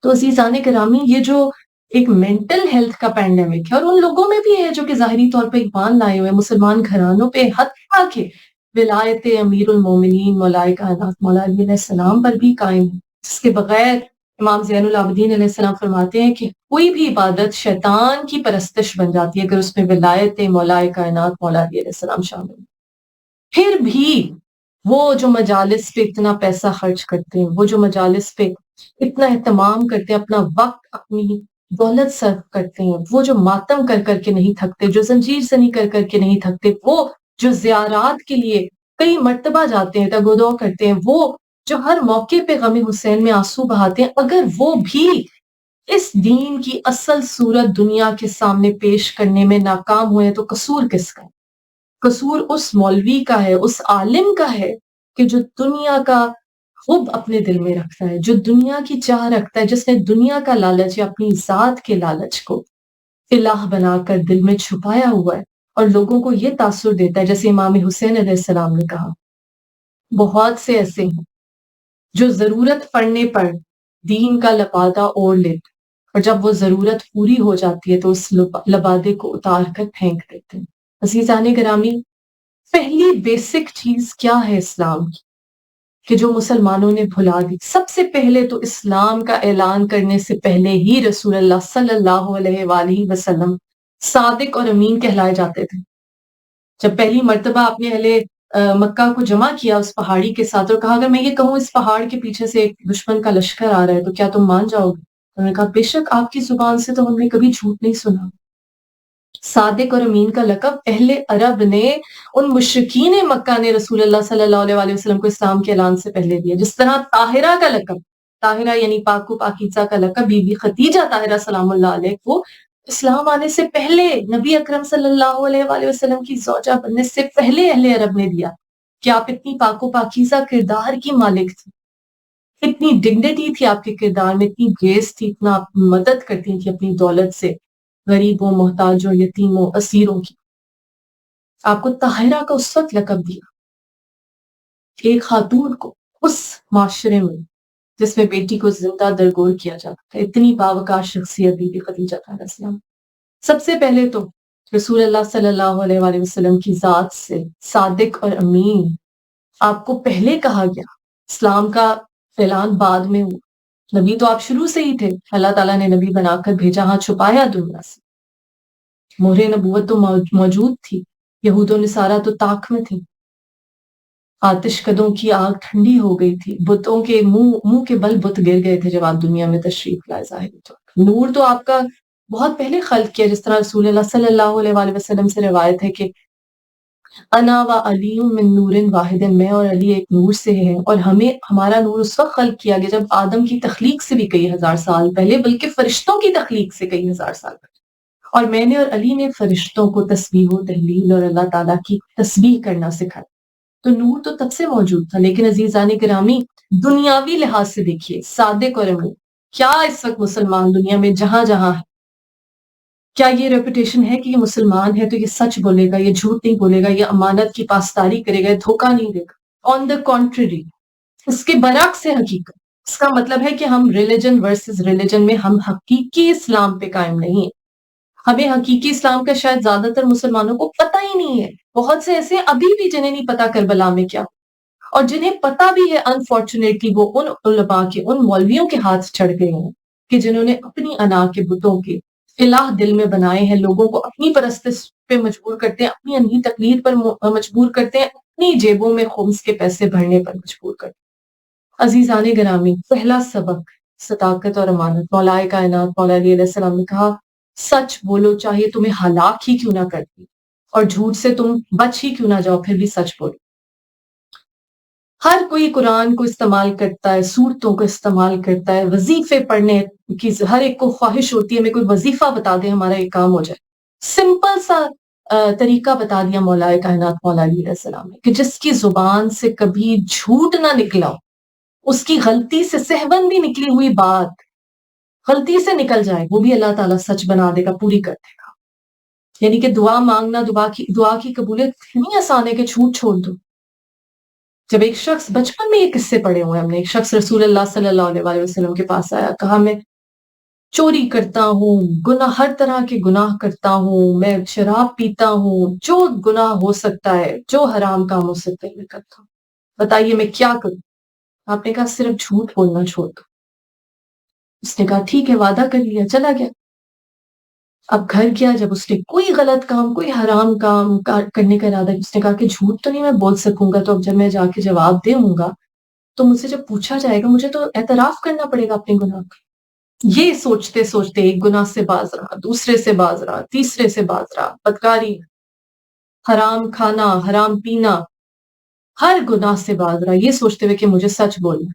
تو عزیزان گرامی، یہ جو ایک مینٹل ہیلتھ کا پینڈیمک ہے، اور ان لوگوں میں بھی ہے جو کہ ظاہری طور پہ ایمان لائے ہوئے مسلمان گھرانوں پہ، حتیٰ کہ ولایت امیر المومنین مولا کائنات مولا علی علیہ السلام پر بھی قائم ہے، جس کے بغیر امام زین العابدین علیہ السلام فرماتے ہیں کہ کوئی بھی عبادت شیطان کی پرستش بن جاتی ہے اگر اس میں ولایت مولا کائنات مولا علی علیہ السلام شامل ہے۔ پھر بھی وہ جو مجالس پہ اتنا پیسہ خرچ کرتے ہیں، وہ جو مجالس پہ اتنا اہتمام کرتے ہیں، اپنا وقت اپنی دولت صرف کرتے ہیں، وہ جو ماتم کر کر کے نہیں تھکتے، جو زنجیر زنی کر کر کے نہیں تھکتے، وہ جو زیارات کے لیے کئی مرتبہ جاتے ہیں، تگودو کرتے ہیں، وہ جو ہر موقع پہ غم حسین میں آنسو بہاتے ہیں، اگر وہ بھی اس دین کی اصل صورت دنیا کے سامنے پیش کرنے میں ناکام ہوئے تو قصور کس کا ہے؟ قصور اس مولوی کا ہے، اس عالم کا ہے کہ جو دنیا کا حب اپنے دل میں رکھتا ہے، جو دنیا کی چاہ رکھتا ہے، جس نے دنیا کا لالچ یا اپنی ذات کے لالچ کو الہ بنا کر دل میں چھپایا ہوا ہے، اور لوگوں کو یہ تاثر دیتا ہے، جیسے امام حسین علیہ السلام نے کہا، بہت سے ایسے ہیں جو ضرورت پڑنے پر دین کا لبادہ اوڑھ لیتے، اور جب وہ ضرورت پوری ہو جاتی ہے تو اس لبادے کو اتار کر پھینک دیتے ہیں۔ عزیزان گرامی، پہلی بیسک چیز کیا ہے اسلام کی کہ جو مسلمانوں نے بھلا دی؟ سب سے پہلے تو اسلام کا اعلان کرنے سے پہلے ہی رسول اللہ صلی اللہ علیہ وآلہ وسلم صادق اور امین کہلائے جاتے تھے۔ جب پہلی مرتبہ آپ نے اہل مکہ کو جمع کیا اس پہاڑی کے ساتھ اور کہا اگر میں یہ کہوں اس پہاڑ کے پیچھے سے ایک دشمن کا لشکر آ رہا ہے تو کیا تم مان جاؤ گے؟ انہوں نے کہا بے شک، آپ کی زبان سے تو ہم نے کبھی جھوٹ نہیں سنا۔ صادق اور امین کا لقب اہل عرب نے، ان مشرکین مکہ نے رسول اللہ صلی اللہ علیہ وآلہ وسلم کو اسلام کے اعلان سے پہلے دیا، جس طرح طاہرہ کا لقب، طاہرہ یعنی پاک و پاکیزہ کا لقب بی بی خدیجہ طاہرہ سلام اللہ علیہ کو اسلام آنے سے پہلے، نبی اکرم صلی اللہ علیہ وآلہ وسلم کی زوجہ بننے سے پہلے اہل عرب نے دیا کہ آپ اتنی پاک و پاکیزہ کردار کی مالک تھی۔ اتنی ڈگنیٹی تھی آپ کے کردار میں، اتنی گریس تھی، اتنا آپ مدد کرتی تھی اپنی دولت سے غریبوں، محتاجوں، یتیموں، اسیروں کی. آپ کو طاہرہ کا اس وقت لقب دیا ایک خاتون کو اس معاشرے میں جس میں بیٹی کو زندہ درگور کیا جاتا تھا. اتنی باوقار شخصیت بی بی خدیجہ علیہ السلام. سب سے پہلے تو رسول اللہ صلی اللہ علیہ وآلہ وسلم کی ذات سے صادق اور امین آپ کو پہلے کہا گیا. اسلام کا اعلان بعد میں ہوا. نبی تو آپ شروع سے ہی تھے، اللہ تعالیٰ نے نبی بنا کر بھیجا، ہاں چھپایا دنیا سے. مہر نبوت تو موجود تھی، یہود و نصارہ تو طاق میں تھی. آتش کدوں کی آگ ٹھنڈی ہو گئی تھی، بتوں کے منہ کے بل بت گر گئے تھے جب آپ دنیا میں تشریف لائے. ظاہری طور پر نور تو آپ کا بہت پہلے خلق کیا، جس طرح رسول اللہ صلی اللہ علیہ وآلہ وسلم سے روایت ہے کہ انا و علی من نور واحد، میں اور علی ایک نور سے ہیں. اور ہمارا نور اس وقت خلق کیا گیا جب آدم کی تخلیق سے بھی کئی ہزار سال پہلے، بلکہ فرشتوں کی تخلیق سے کئی ہزار سال پہلے. اور میں نے اور علی نے فرشتوں کو تسبیح و تحلیل اور اللہ تعالیٰ کی تسبیح کرنا سکھایا. تو نور تو تب سے موجود تھا، لیکن عزیزان گرامی دنیاوی لحاظ سے دیکھیے صادق اور امین. کیا اس وقت مسلمان دنیا میں جہاں جہاں ہے، کیا یہ ریپوٹیشن ہے کہ یہ مسلمان ہے تو یہ سچ بولے گا، یہ جھوٹ نہیں بولے گا، یہ امانت کی پاسداری کرے گا، یہ دھوکہ نہیں دے گا؟ آن دا کانٹریری، اس کے برعکس ہے حقیقت. اس کا مطلب ہے کہ ہم ریلیجن ورسز ریلیجن میں ہم حقیقی اسلام پہ قائم نہیں ہیں. ہمیں حقیقی اسلام کا شاید زیادہ تر مسلمانوں کو پتہ ہی نہیں ہے. بہت سے ایسے ابھی بھی جنہیں نہیں پتا کربلا میں کیا، اور جنہیں پتا بھی ہے انفارچونیٹلی وہ ان علماء کے، ان مولویوں کے ہاتھ چڑھ گئے ہیں کہ جنہوں نے اپنی انا کے بتوں کے الہ دل میں بنائے ہیں، لوگوں کو اپنی پرستش پہ مجبور کرتے ہیں، اپنی انہی تقلید پر مجبور کرتے ہیں، اپنی جیبوں میں خمس کے پیسے بھرنے پر مجبور کرتے ہیں. عزیزان گرامی، پہلا سبق صداقت اور امانت. مولا کائنات مولا علی علیہ السلام نے کہا سچ بولو چاہے تمہیں ہلاک ہی کیوں نہ کرتی، اور جھوٹ سے تم بچ ہی کیوں نہ جاؤ پھر بھی سچ بولو. ہر کوئی قرآن کو استعمال کرتا ہے، سورتوں کو استعمال کرتا ہے، وظیفے پڑھنے کی ہر ایک کو خواہش ہوتی ہے، ہمیں کوئی وظیفہ بتا دے ہمارا یہ کام ہو جائے. سمپل سا طریقہ بتا دیا مولا کائنات مولا علی علیہ السلام نے کہ جس کی زبان سے کبھی جھوٹ نہ نکلا، اس کی غلطی سے سہون بھی نکلی ہوئی بات غلطی سے نکل جائے، وہ بھی اللہ تعالیٰ سچ بنا دے گا، پوری کر دے گا. یعنی کہ دعا مانگنا، دعا کی قبولیت اتنی آسان ہے کہ جھوٹ چھوڑ دو. جب ایک شخص، بچپن میں یہ قصے پڑھے ہوئے ہم نے، ایک شخص رسول اللہ صلی اللہ علیہ وآلہ وسلم کے پاس آیا، کہا میں چوری کرتا ہوں، گناہ ہر طرح کے گناہ کرتا ہوں، میں شراب پیتا ہوں، جو گناہ ہو سکتا ہے، جو حرام کام ہو سکتا ہے میں کرتا ہوں، بتائیے میں کیا کروں؟ آپ نے کہا صرف جھوٹ بولنا چھوڑ دو. اس نے کہا ٹھیک ہے، وعدہ کر لیا، چلا گیا. اب گھر گیا، جب اس نے کوئی غلط کام، کوئی حرام کام کرنے کا ارادہ، اس نے کہا کہ جھوٹ تو نہیں میں بول سکوں گا، تو اب جب میں جا کے جواب دوں گا تو مجھ سے جب پوچھا جائے گا مجھے تو اعتراف کرنا پڑے گا اپنے گناہ کا. یہ سوچتے سوچتے ایک گناہ سے باز رہا، دوسرے سے باز رہا، تیسرے سے باز رہا، بدکاری، حرام کھانا، حرام پینا، ہر گناہ سے باز رہا، یہ سوچتے ہوئے کہ مجھے سچ بولنا.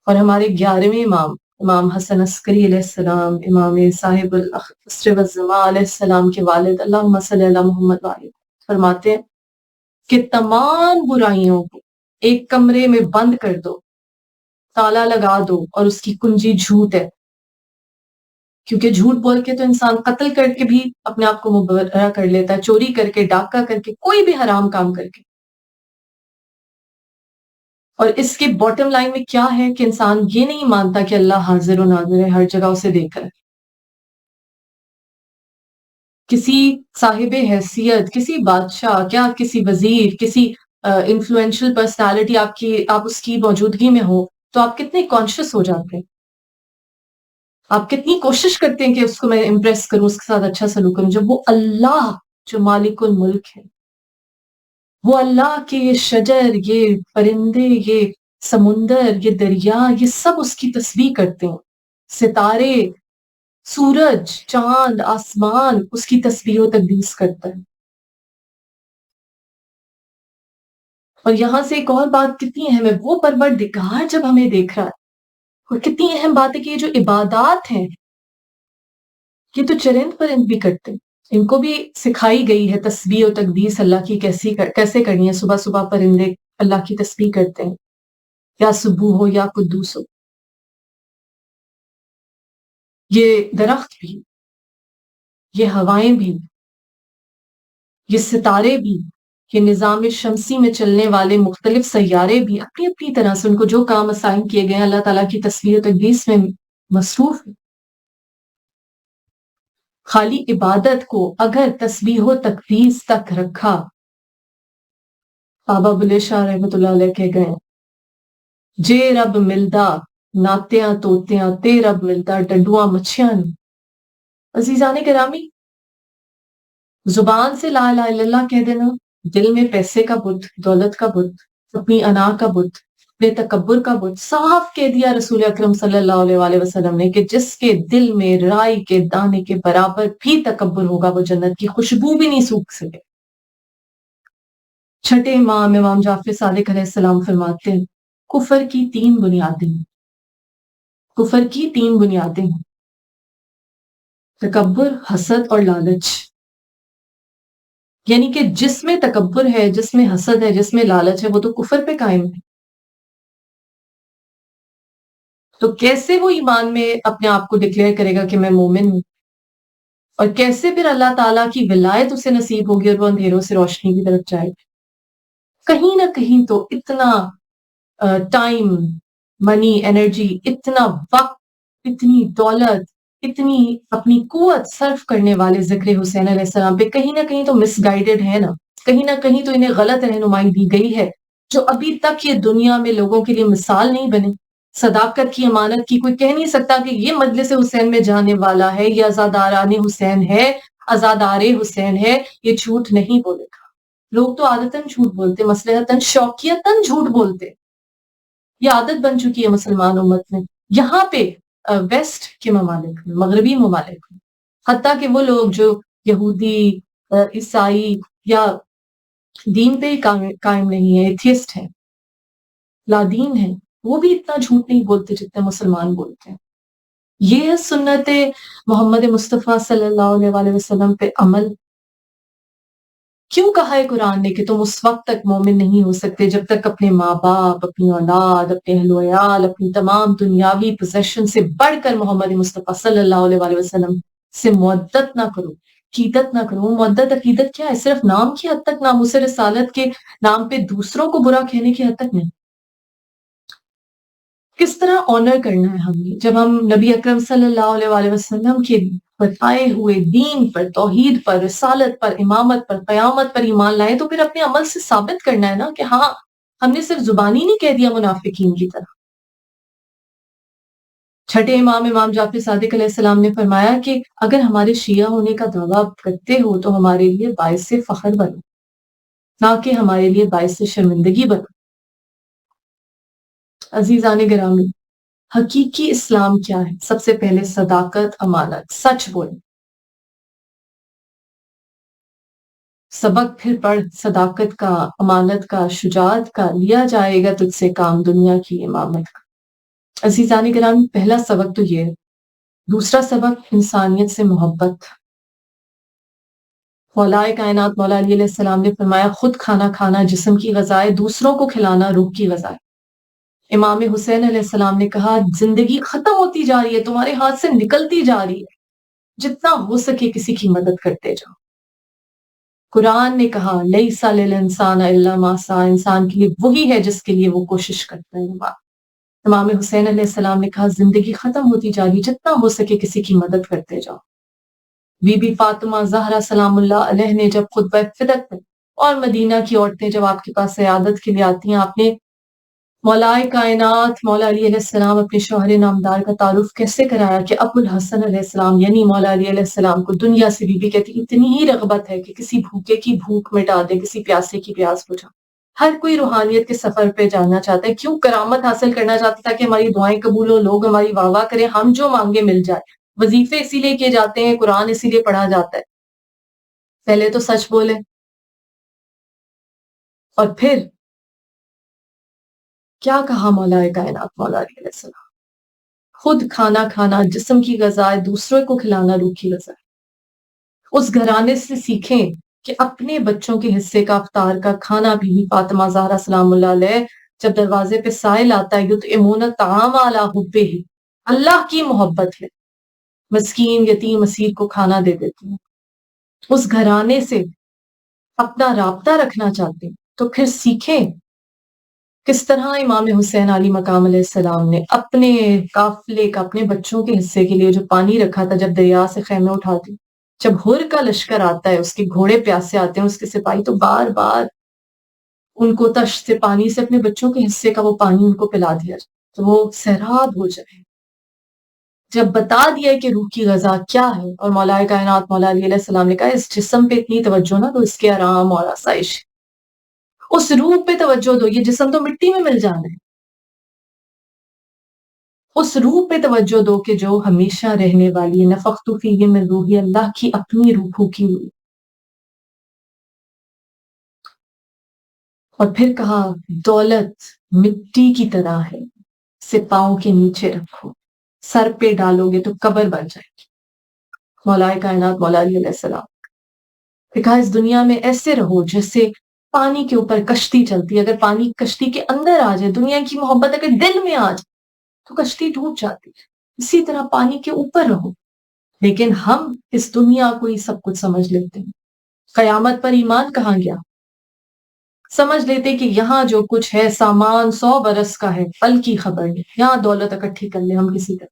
اور ہمارے 11ویں امام، امام حسن عسکری علیہ السلام، امام صاحب العصر والزمان علیہ السلام کے والد، اللہم صلی علی محمد وآلہ، فرماتے ہیں کہ تمام برائیوں کو ایک کمرے میں بند کر دو، تالا لگا دو، اور اس کی کنجی جھوٹ ہے. کیونکہ جھوٹ بول کے تو انسان قتل کر کے بھی اپنے آپ کو مبرہ کر لیتا ہے، چوری کر کے، ڈاکہ کر کے، کوئی بھی حرام کام کر کے. اور اس کے باٹم لائن میں کیا ہے کہ انسان یہ نہیں مانتا کہ اللہ حاضر و ناظر ہے، ہر جگہ اسے دیکھ رہا ہے. کسی صاحب حیثیت، کسی بادشاہ، کیا کسی وزیر، کسی انفلوئنشل پرسنالٹی آپ اس کی موجودگی میں ہو تو آپ کتنے کانشیس ہو جاتے ہیں، آپ کتنی کوشش کرتے ہیں کہ اس کو میں امپریس کروں، اس کے ساتھ اچھا سلوک کروں، جب وہ اللہ جو مالک الملک ہے، وہ اللہ کے یہ شجر، یہ پرندے، یہ سمندر، یہ دریا، یہ سب اس کی تسبیح کرتے ہیں. ستارے، سورج، چاند، آسمان اس کی تسبیح و تقدیس کرتا ہے. اور یہاں سے ایک اور بات کتنی اہم ہے، وہ پروردگار جب ہمیں دیکھ رہا ہے، اور کتنی اہم بات ہے کہ یہ جو عبادات ہیں یہ تو چرند پرند بھی کرتے ہیں، ان کو بھی سکھائی گئی ہے تسبیح و تقدیس اللہ کی کیسے کرنی ہے. صبح صبح پرندے اللہ کی تسبیح کرتے ہیں، یا سبوح ہو یا قدوس ہو، یہ درخت بھی، یہ ہوائیں بھی، یہ ستارے بھی، یہ نظام شمسی میں چلنے والے مختلف سیارے بھی اپنی اپنی طرح سے ان کو جو کام اسائن کیے گئے ہیں اللہ تعالیٰ کی تصویر و تقدیس میں مصروف ہے۔ خالی عبادت کو اگر تسبیح و تقدیس تک رکھا، بابا بلے شاہ رحمۃ اللہ علیہ کہہ گئے جے رب ملدا ناتیاں توتیاں تے رب ملدا ڈنڈواں مچھیاں نہیں۔ عزیزان گرامی، زبان سے لا الہ الا اللہ کہہ دینا، دل میں پیسے کا بت، دولت کا بت، اپنی انا کا بت، اپنے تکبر کا بت صاف کہہ دیا رسول اکرم صلی اللہ علیہ وآلہ وسلم نے کہ جس کے دل میں رائی کے دانے کے برابر بھی تکبر ہوگا وہ جنت کی خوشبو بھی نہیں سونکھ سکے۔ چھٹے امام امام جعفر صادق علیہ السلام فرماتے ہیں کفر کی تین بنیادیں ہیں، کفر کی تین بنیادیں ہیں، تکبر، حسد اور لالچ۔ یعنی کہ جس میں تکبر ہے، جس میں حسد ہے، جس میں لالچ ہے، وہ تو کفر پہ قائم ہے۔ تو کیسے وہ ایمان میں اپنے آپ کو ڈکلیئر کرے گا کہ میں مومن ہوں، اور کیسے پھر اللہ تعالیٰ کی ولایت اسے نصیب ہوگی اور وہ اندھیروں سے روشنی کی طرف جائے گا؟ کہیں نہ کہیں تو اتنا ٹائم، منی، انرجی، اتنا وقت، اتنی دولت، اتنی اپنی قوت صرف کرنے والے ذکر حسین علیہ السلام پہ کہیں نہ کہیں تو مس گائیڈڈ ہے نا، کہیں نہ کہیں تو انہیں غلط رہنمائی دی گئی ہے، جو ابھی تک یہ دنیا میں لوگوں کے لیے مثال نہیں بنے۔ صداقت کی، امانت کی، کوئی کہہ نہیں سکتا کہ یہ مجلس حسین میں جانے والا ہے، یہ عزاداران حسین ہے، عزادار حسین ہے، یہ جھوٹ نہیں بولے گا۔ لوگ تو عادتاً جھوٹ بولتے، مصلحتاً، شوقیتاً جھوٹ بولتے، یہ عادت بن چکی ہے مسلمان امت میں، یہاں پہ ویسٹ کے ممالک میں، مغربی ممالک میں، حتیٰ کہ وہ لوگ جو یہودی، عیسائی یا دین پہ ہی قائم نہیں ہے، ایتھیسٹ ہیں، لادین ہیں، وہ بھی اتنا جھوٹ نہیں بولتے جتنے مسلمان بولتے ہیں۔ یہ ہے سنت محمد مصطفیٰ صلی اللہ علیہ وآلہ وسلم پہ عمل۔ کیوں کہا ہے قرآن نے کہ تم اس وقت تک مومن نہیں ہو سکتے جب تک اپنے ماں باپ، اپنی اولاد، اپنے اہل و عیال، اپنی تمام دنیاوی پوزیشن سے بڑھ کر محمد مصطفیٰ صلی اللہ علیہ وآلہ وسلم سے مودت نہ کرو، عقیدت نہ کرو۔ مودت، عقیدت کیا ہے؟ صرف نام کی حد تک، ناموس رسالت کے نام پہ دوسروں کو برا کہنے کی حد تک نہیں۔ کس طرح آنر کرنا ہے ہمیں جب ہم نبی اکرم صلی اللہ علیہ وآلہ وسلم کے بتائے ہوئے دین پر، توحید پر، رسالت پر، امامت پر، قیامت پر ایمان لائیں، تو پھر اپنے عمل سے ثابت کرنا ہے نا کہ ہاں ہم نے صرف زبانی نہیں کہہ دیا منافقین کی طرح۔ چھٹے امام امام جعفر صادق علیہ السلام نے فرمایا کہ اگر ہمارے شیعہ ہونے کا دعویٰ کرتے ہو تو ہمارے لیے باعث فخر بنو، نہ کہ ہمارے لیے باعث شرمندگی بنو۔ عزیزان گرامی، حقیقی اسلام کیا ہے؟ سب سے پہلے صداقت، امانت، سچ بولیں۔ سبق پھر پڑھ صداقت کا، امانت کا، شجاعت کا، لیا جائے گا تجھ سے کام دنیا کی امامت کا۔ عزیزان کرام، پہلا سبق تو یہ ہے۔ دوسرا سبق انسانیت سے محبت۔ مولا کائنات مولا علی علیہ السلام نے فرمایا خود کھانا کھانا جسم کی غذا ہے، دوسروں کو کھلانا روح کی غذا ہے۔ امام حسین علیہ السلام نے کہا زندگی ختم ہوتی جا رہی ہے، تمہارے ہاتھ سے نکلتی جا رہی ہے، جتنا ہو سکے کسی کی مدد کرتے جاؤ۔ قرآن نے کہا لیس للانسان الا ما سعی، انسان کے لیے وہی ہے جس کے لیے وہ کوشش کرتا ہے۔ امام حسین علیہ السلام نے کہا زندگی ختم ہوتی جا رہی، جتنا ہو سکے کسی کی مدد کرتے جاؤ۔ بی بی فاطمہ زہرا سلام اللہ علیہ نے جب خطبہ فدق میں اور مدینہ کی عورتیں جب آپ کے پاس عیادت کے لیے آتی ہیں، آپ نے مولا کائنات مولا علی علیہ السلام اپنے شوہر نامدار کا تعارف کیسے کرایا کہ ابو الحسن علیہ السلام یعنی مولا علی علیہ السلام کو دنیا سے بی بی کہتی اتنی ہی رغبت ہے کہ کسی بھوکے کی بھوک مٹا دے، کسی پیاسے کی پیاس بجھا۔ ہر کوئی روحانیت کے سفر پہ جانا چاہتا ہے، کیوں؟ کرامت حاصل کرنا چاہتا ہے کہ ہماری دعائیں قبول ہو، لوگ ہماری واہ واہ کریں، ہم جو مانگے مل جائے۔ وظیفے اسی لیے کیے جاتے ہیں، قرآن اسی لیے پڑھا جاتا ہے۔ پہلے تو سچ بولے، اور پھر کیا کہا مولا کائنات مولا علی علیہ السلام؟ خود کھانا کھانا جسم کی غذا ہے، دوسروں کو کھلانا روح کی غذا ہے۔ اس گھرانے سے سیکھیں کہ اپنے بچوں کے حصے کا افطار کا کھانا بھی فاطمہ زہرا سلام اللہ علیہ جب دروازے پہ سائل آتا ہے یطعمون الطعام علی حبہ، اللہ کی محبت ہے، مسکین یتیم اسیر کو کھانا دے دیتے ہیں، اس گھرانے سے اپنا رابطہ رکھنا چاہتے ہیں تو پھر سیکھیں کس طرح امام حسین علی مقام علیہ السلام نے اپنے قافلے کا، اپنے بچوں کے حصے کے لیے جو پانی رکھا تھا، جب دریا سے خیمے اٹھاتے، جب ہر کا لشکر آتا ہے، اس کے گھوڑے پیاسے آتے ہیں، اس کے سپاہی تو بار بار ان کو تشت سے پانی سے اپنے بچوں کے حصے کا وہ پانی ان کو پلا دیا جائے تو وہ سیراب ہو جائے۔ جب بتا دیا کہ روح کی غذا کیا ہے، اور مولا کائنات مولا علی علیہ السلام نے کہا اس جسم پہ اتنی توجہ نہ دو، اس کے آرام اور آسائش، اس روح پہ توجہ دو، یہ جسم تو مٹی میں مل جانا ہے، اس روح پہ توجہ دو کہ جو ہمیشہ رہنے والی ہے، نفخت فیہ من روحی، اللہ کی اپنی روح پھونکی ہوئی۔ اور پھر کہا دولت مٹی کی طرح ہے، اسے پاؤں کے نیچے رکھو، سر پہ ڈالو گے تو قبر بن جائے گی۔ مولا کائنات مولا علی علیہ السلام نے کہا اس دنیا میں ایسے رہو جیسے پانی کے اوپر کشتی چلتی ہے، اگر پانی کشتی کے اندر آ جائے، دنیا کی محبت اگر دل میں آ جائے تو کشتی ڈوب جاتی ہے، اسی طرح پانی کے اوپر رہو۔ لیکن ہم اس دنیا کو ہی سب کچھ سمجھ لیتے ہیں، قیامت پر ایمان کہاں گیا؟ سمجھ لیتے کہ یہاں جو کچھ ہے سامان 100 برس کا ہے، پل کی خبر نہیں، یہاں دولت اکٹھی کر لیں ہم کسی طرح۔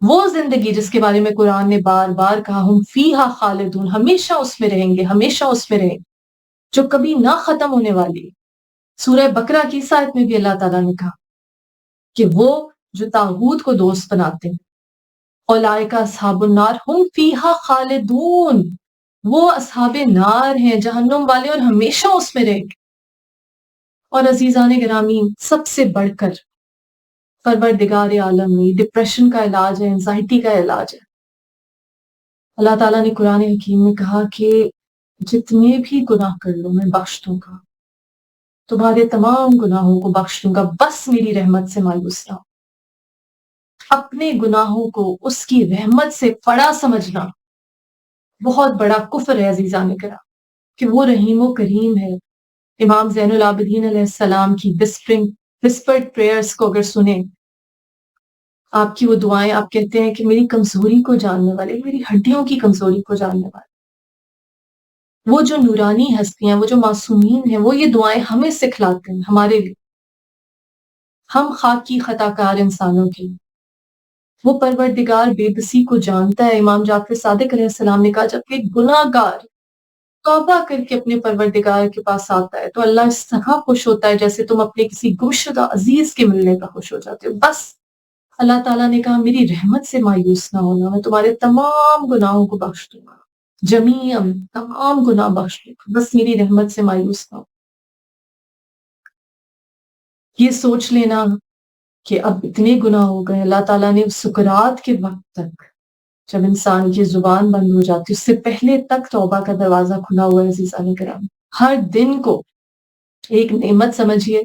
وہ زندگی جس کے بارے میں قرآن نے بار بار کہا ہم فیہا خالدون، ہمیشہ اس میں رہیں گے، ہمیشہ اس میں رہیں گے، جو کبھی نہ ختم ہونے والی ہے۔ سورہ بقرہ کی اس آیت میں بھی اللہ تعالیٰ نے کہا کہ وہ جو طاغوت کو دوست بناتے ہیں، اولئک اصحاب النار ہم فیہا خالدون، وہ اصحاب نار ہیں، جہنم والے، اور ہمیشہ اس میں رہیں گے۔ اور عزیزان گرامی، سب سے بڑھ کر پروردگار عالم میں ڈپریشن کا علاج ہے، انزائٹی کا علاج ہے۔ اللہ تعالیٰ نے قرآن حکیم میں کہا کہ جتنے بھی گناہ کر لو میں بخش دوں گا، تمہارے تمام گناہوں کو بخش دوں گا، بس میری رحمت سے مایوس نہ ہو۔ اپنے گناہوں کو اس کی رحمت سے بڑا سمجھنا بہت بڑا کفر ہے عزیزان کرام، کہ وہ رحیم و کریم ہے۔ امام زین العابدین علیہ السلام کی whispered prayers کو اگر سنیں، آپ کی وہ دعائیں، آپ کہتے ہیں کہ میری کمزوری کو جاننے والے، میری ہڈیوں کی کمزوری کو جاننے والے، وہ جو نورانی ہستیاں، وہ جو معصومین ہیں، وہ یہ دعائیں ہمیں سکھلاتے ہیں، ہمارے لیے، ہم خاکی خطا کار انسانوں کے لیے۔ وہ پروردگار بے بسی کو جانتا ہے۔ امام جعفر صادق علیہ السلام نے کہا جب ایک گناہ گار توبہ کر کے اپنے پروردگار کے پاس آتا ہے تو اللہ اس طرح خوش ہوتا ہے جیسے تم اپنے کسی گمشدہ عزیز کے ملنے کا خوش ہو جاتے ہو۔ بس اللہ تعالیٰ نے کہا میری رحمت سے مایوس نہ ہونا، میں تمہارے تمام گناہوں کو بخش دوں گا، جمیعاً تمام گناہ بخش دوں گا، بس میری رحمت سے مایوس نہ ہو۔ یہ سوچ لینا کہ اب اتنے گناہ ہو گئے، اللہ تعالیٰ نے سکرات کے وقت تک، جب انسان کی زبان بند ہو جاتی، اس سے پہلے تک توبہ کا دروازہ کھلا ہوا ہے عزیزان کرام۔ ہر دن کو ایک نعمت سمجھیے۔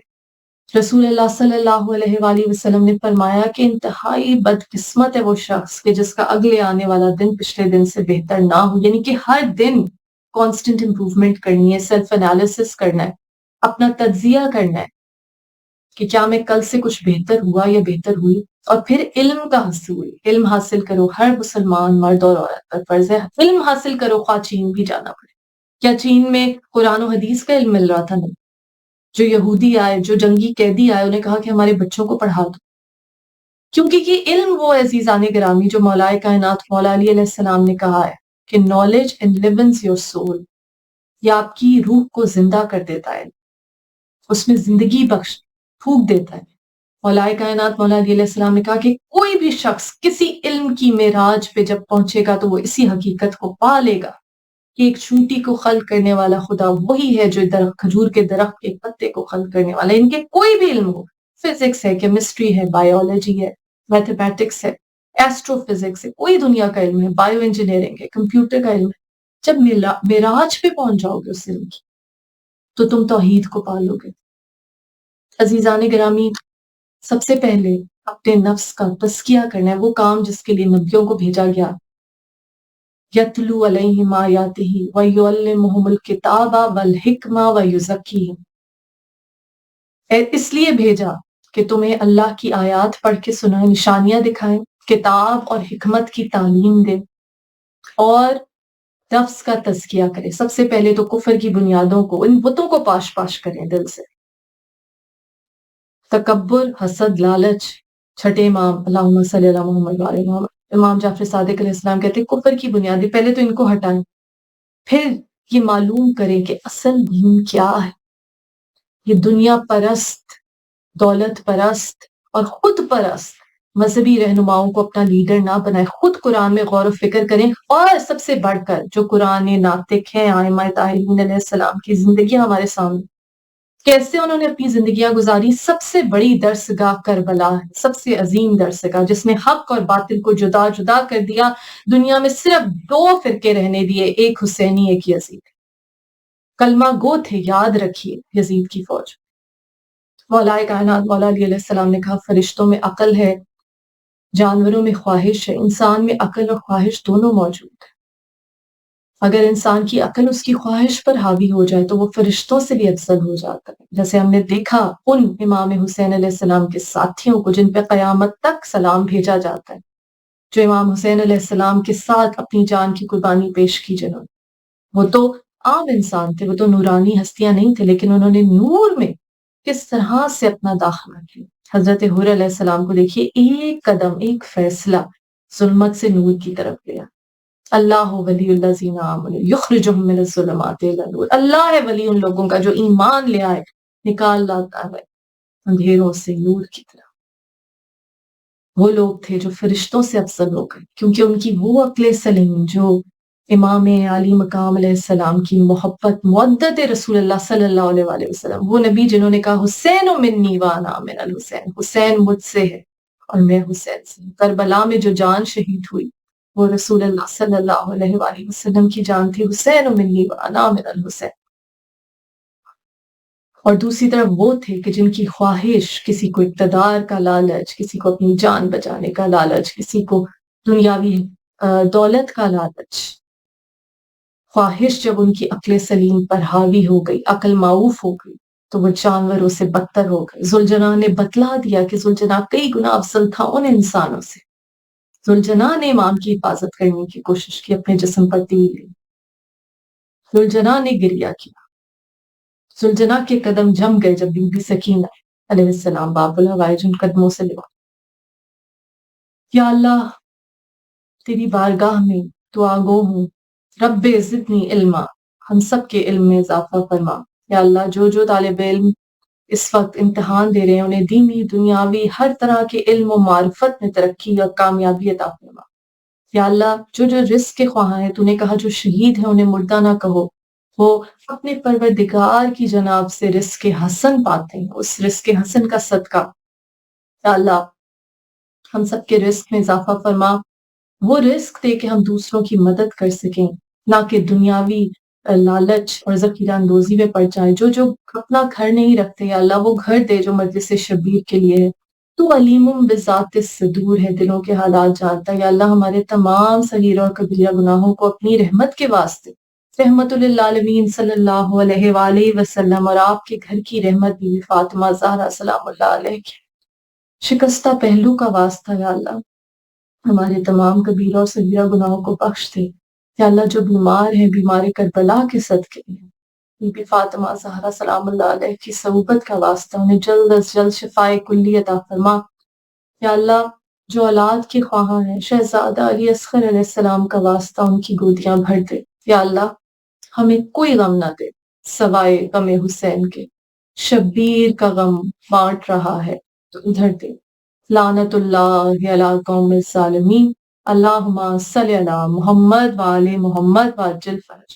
رسول اللہ صلی اللہ علیہ وآلہ وسلم نے فرمایا کہ انتہائی بدقسمت ہے وہ شخص کہ جس کا اگلے آنے والا دن پچھلے دن سے بہتر نہ ہو، یعنی کہ ہر دن کانسٹنٹ امپروومنٹ کرنی ہے، سیلف انالیسس کرنا ہے، اپنا تجزیہ کرنا ہے کہ کیا میں کل سے کچھ بہتر ہوا یا بہتر ہوئی۔ اور پھر علم کا حصول، علم حاصل کرو، ہر مسلمان مرد اور عورت پر فرض ہے، علم حاصل کرو، خواہ چین بھی جانا پڑے۔ کیا چین میں قرآن و حدیث کا علم مل رہا تھا؟ نہیں۔ جو یہودی آئے، جو جنگی قیدی آئے، انہیں کہا کہ ہمارے بچوں کو پڑھا دو، کیونکہ یہ علم وہ عزیزان گرامی جو مولا کائنات مولا علی علیہ السلام نے کہا ہے کہ knowledge enlivens your soul، یہ آپ کی روح کو زندہ کر دیتا ہے، اس میں زندگی بخش پھونک دیتا ہے۔ مولا کائنات مولا علی علیہ السلام نے کہا کہ کوئی بھی شخص کسی علم کی معراج پہ جب پہنچے گا تو وہ اسی حقیقت کو پا لے گا کہ ایک چونٹی کو خلق کرنے والا خدا وہی ہے جو درخت، کھجور کے درخت کے پتے کو خلق کرنے والا ہے۔ ان کے کوئی بھی علم ہو، فزکس ہے، کیمسٹری ہے، بایولوجی ہے، میتھمیٹکس ہے، ایسٹرو فزکس ہے، کوئی دنیا کا علم ہے، بایو انجینئرنگ ہے، کمپیوٹر کا علم ہے، جب معراج پہ پہنچ جاؤ گے اس علم کی تو تم توحید کو پالو گے۔ عزیزان گرامی، سب سے پہلے اپنے نفس کا تزکیہ کرنا ہے، وہ کام جس کے لیے نبیوں کو بھیجا گیا۔ یتلو علیہم آیاتہ ویعلمہم الکتاب والحکمہ ویزکیہم، اس لیے بھیجا کہ تمہیں اللہ کی آیات پڑھ کے سنائے، نشانیاں دکھائیں، کتاب اور حکمت کی تعلیم دے، اور نفس کا تزکیہ کرے۔ سب سے پہلے تو کفر کی بنیادوں کو، ان بتوں کو پاش پاش کریں دل سے۔ تکبر، حسد، لالچ، چھٹے امام اللہم صلی اللہ محمد وعلی محمد، امام جعفر صادق علیہ السلام کہتے ہیں کفر کی بنیادیں پہلے تو ان کو ہٹائیں، پھر یہ معلوم کریں کہ اصل دین کیا ہے۔ یہ دنیا پرست، دولت پرست اور خود پرست مذہبی رہنماؤں کو اپنا لیڈر نہ بنائے، خود قرآن میں غور و فکر کریں، اور سب سے بڑھ کر جو قرآن ناطق ہیں ائمہ طاہرین علیہ السلام کی زندگیاں ہمارے سامنے، کیسے انہوں نے اپنی زندگیاں گزاری۔ سب سے بڑی درسگاہ کربلا ہے، سب سے عظیم درسگاہ، جس نے حق اور باطل کو جدا جدا کر دیا، دنیا میں صرف 2 فرقے رہنے دیے، ایک حسینی، ایک یزید۔ کلمہ گو تھے، یاد رکھیے، یزید کی فوج۔ مولا کائنات مولا علی علیہ السلام نے کہا فرشتوں میں عقل ہے، جانوروں میں خواہش ہے، انسان میں عقل اور خواہش دونوں موجود ہے۔ اگر انسان کی عقل اس کی خواہش پر حاوی ہو جائے تو وہ فرشتوں سے بھی افضل ہو جاتا ہے، جیسے ہم نے دیکھا ان امام حسین علیہ السلام کے ساتھیوں کو جن پہ قیامت تک سلام بھیجا جاتا ہے، جو امام حسین علیہ السلام کے ساتھ اپنی جان کی قربانی پیش کی جنہوں نے۔ وہ تو عام انسان تھے، وہ تو نورانی ہستیاں نہیں تھے، لیکن انہوں نے نور میں کس طرح سے اپنا داخلہ کیا۔ حضرت حور علیہ السلام کو دیکھیے، ایک قدم، ایک فیصلہ ظلمت سے نور کی طرف گیا۔ اللہ ولی الذین آمنوا یخرجہم من الظلمات الی النور، اللہ ہے ولی ان لوگوں کا جو ایمان لے آئے، نکال لاتا ہے اندھیروں سے نور کی طرف۔ وہ لوگ تھے جو فرشتوں سے افضل ہو گئے، کیونکہ ان کی وہ عقل سلیم جو امام علی مقام علیہ السلام کی محبت، مودت رسول اللہ صلی اللہ علیہ وآلہ وسلم، وہ نبی جنہوں نے کہا حسین منی وانا من الحسین، حسین مجھ سے ہے اور میں حسین سے ہوں۔ کربلا میں جو جان شہید ہوئی وہ رسول اللہ صلی اللہ علیہ وآلہ وسلم کی جان تھی، حسین منی وانا من الحسین۔ اور دوسری طرف وہ تھے کہ جن کی خواہش، کسی کو اقتدار کا لالچ، کسی کو اپنی جان بچانے کا لالچ، کسی کو دنیاوی دولت کا لالچ، خواہش جب ان کی عقل سلیم پر حاوی ہو گئی، عقل معوف ہو گئی، تو وہ جانوروں سے بدتر ہو گئے۔ ذوالجناح نے بتلا دیا کہ ذوالجناح کئی گنا افضل تھا ان انسانوں سے۔ ذوالجناح نے امام کی حفاظت کرنے کی کوشش کی، اپنے جسم پر تیر لی، ذوالجناح نے گریہ کیا، ذوالجناح کے قدم جم گئے جب بی بی سکینہ علیہ السلام باب الحوائج ان قدموں سے لگا۔ یا اللہ، تیری بارگاہ میں دعا گو ہوں، رب زدنی علما، ہم سب کے علم میں اضافہ فرما۔ یا اللہ، جو جو طالب علم اس وقت امتحان دے رہے ہیں انہیں دینی دنیاوی ہر طرح کے علم و معرفت میں ترقی اور کامیابی عطا فرما۔ یا اللہ، جو جو رزق کے خواہاں ہیں، تو نے کہا جو شہید ہیں انہیں مردہ نہ کہو، وہ اپنے پروردگار کی جناب سے رزق حسن پاتے ہیں، اس رزق حسن کا صدقہ یا اللہ ہم سب کے رزق میں اضافہ فرما، وہ رزق دے کہ ہم دوسروں کی مدد کر سکیں، نہ کہ دنیاوی لالچ اور ذخیرہ اندوزی میں پڑ جائیں۔ جو جو اپنا گھر نہیں رکھتے یا اللہ وہ گھر دے جو مجلس شبیر کے لیے ہے۔ تو علیم بذات الصدور ہے، دلوں کے حالات جانتا ہے۔ یا اللہ ہمارے تمام صغیرہ اور کبیرہ گناہوں کو اپنی رحمت کے واسطے، رحمت للعالمین صلی اللہ علیہ وآلہ وسلم اور آپ کے گھر کی رحمت بی بی فاطمہ زہرا سلام اللہ علیہ کے شکستہ پہلو کا واسطہ یا اللہ ہمارے تمام کبیرہ اور صغیرہ گناہوں کو بخش دے۔ یا اللہ جو بیمار ہیں، بیمار کربلا کے صدقے ہیں، بی بی فاطمہ زہرا سلام اللہ علیہ کی صحبت کا واسطہ انہیں جلد از جلد شفائے کلی عطا فرما۔ یا اللہ جو اولاد کے خواہاں ہیں، شہزادہ علی اصغر علیہ السلام کا واسطہ ان کی گودیاں بھر دے۔ یا اللہ ہمیں کوئی غم نہ دے سوائے غم حسین کے، شبیر کا غم بانٹ رہا ہے تو ادھر دے۔ لعنت اللہ علی قوم الظالمین، اللہم صلی علی محمد وآل محمد وعجل فرج۔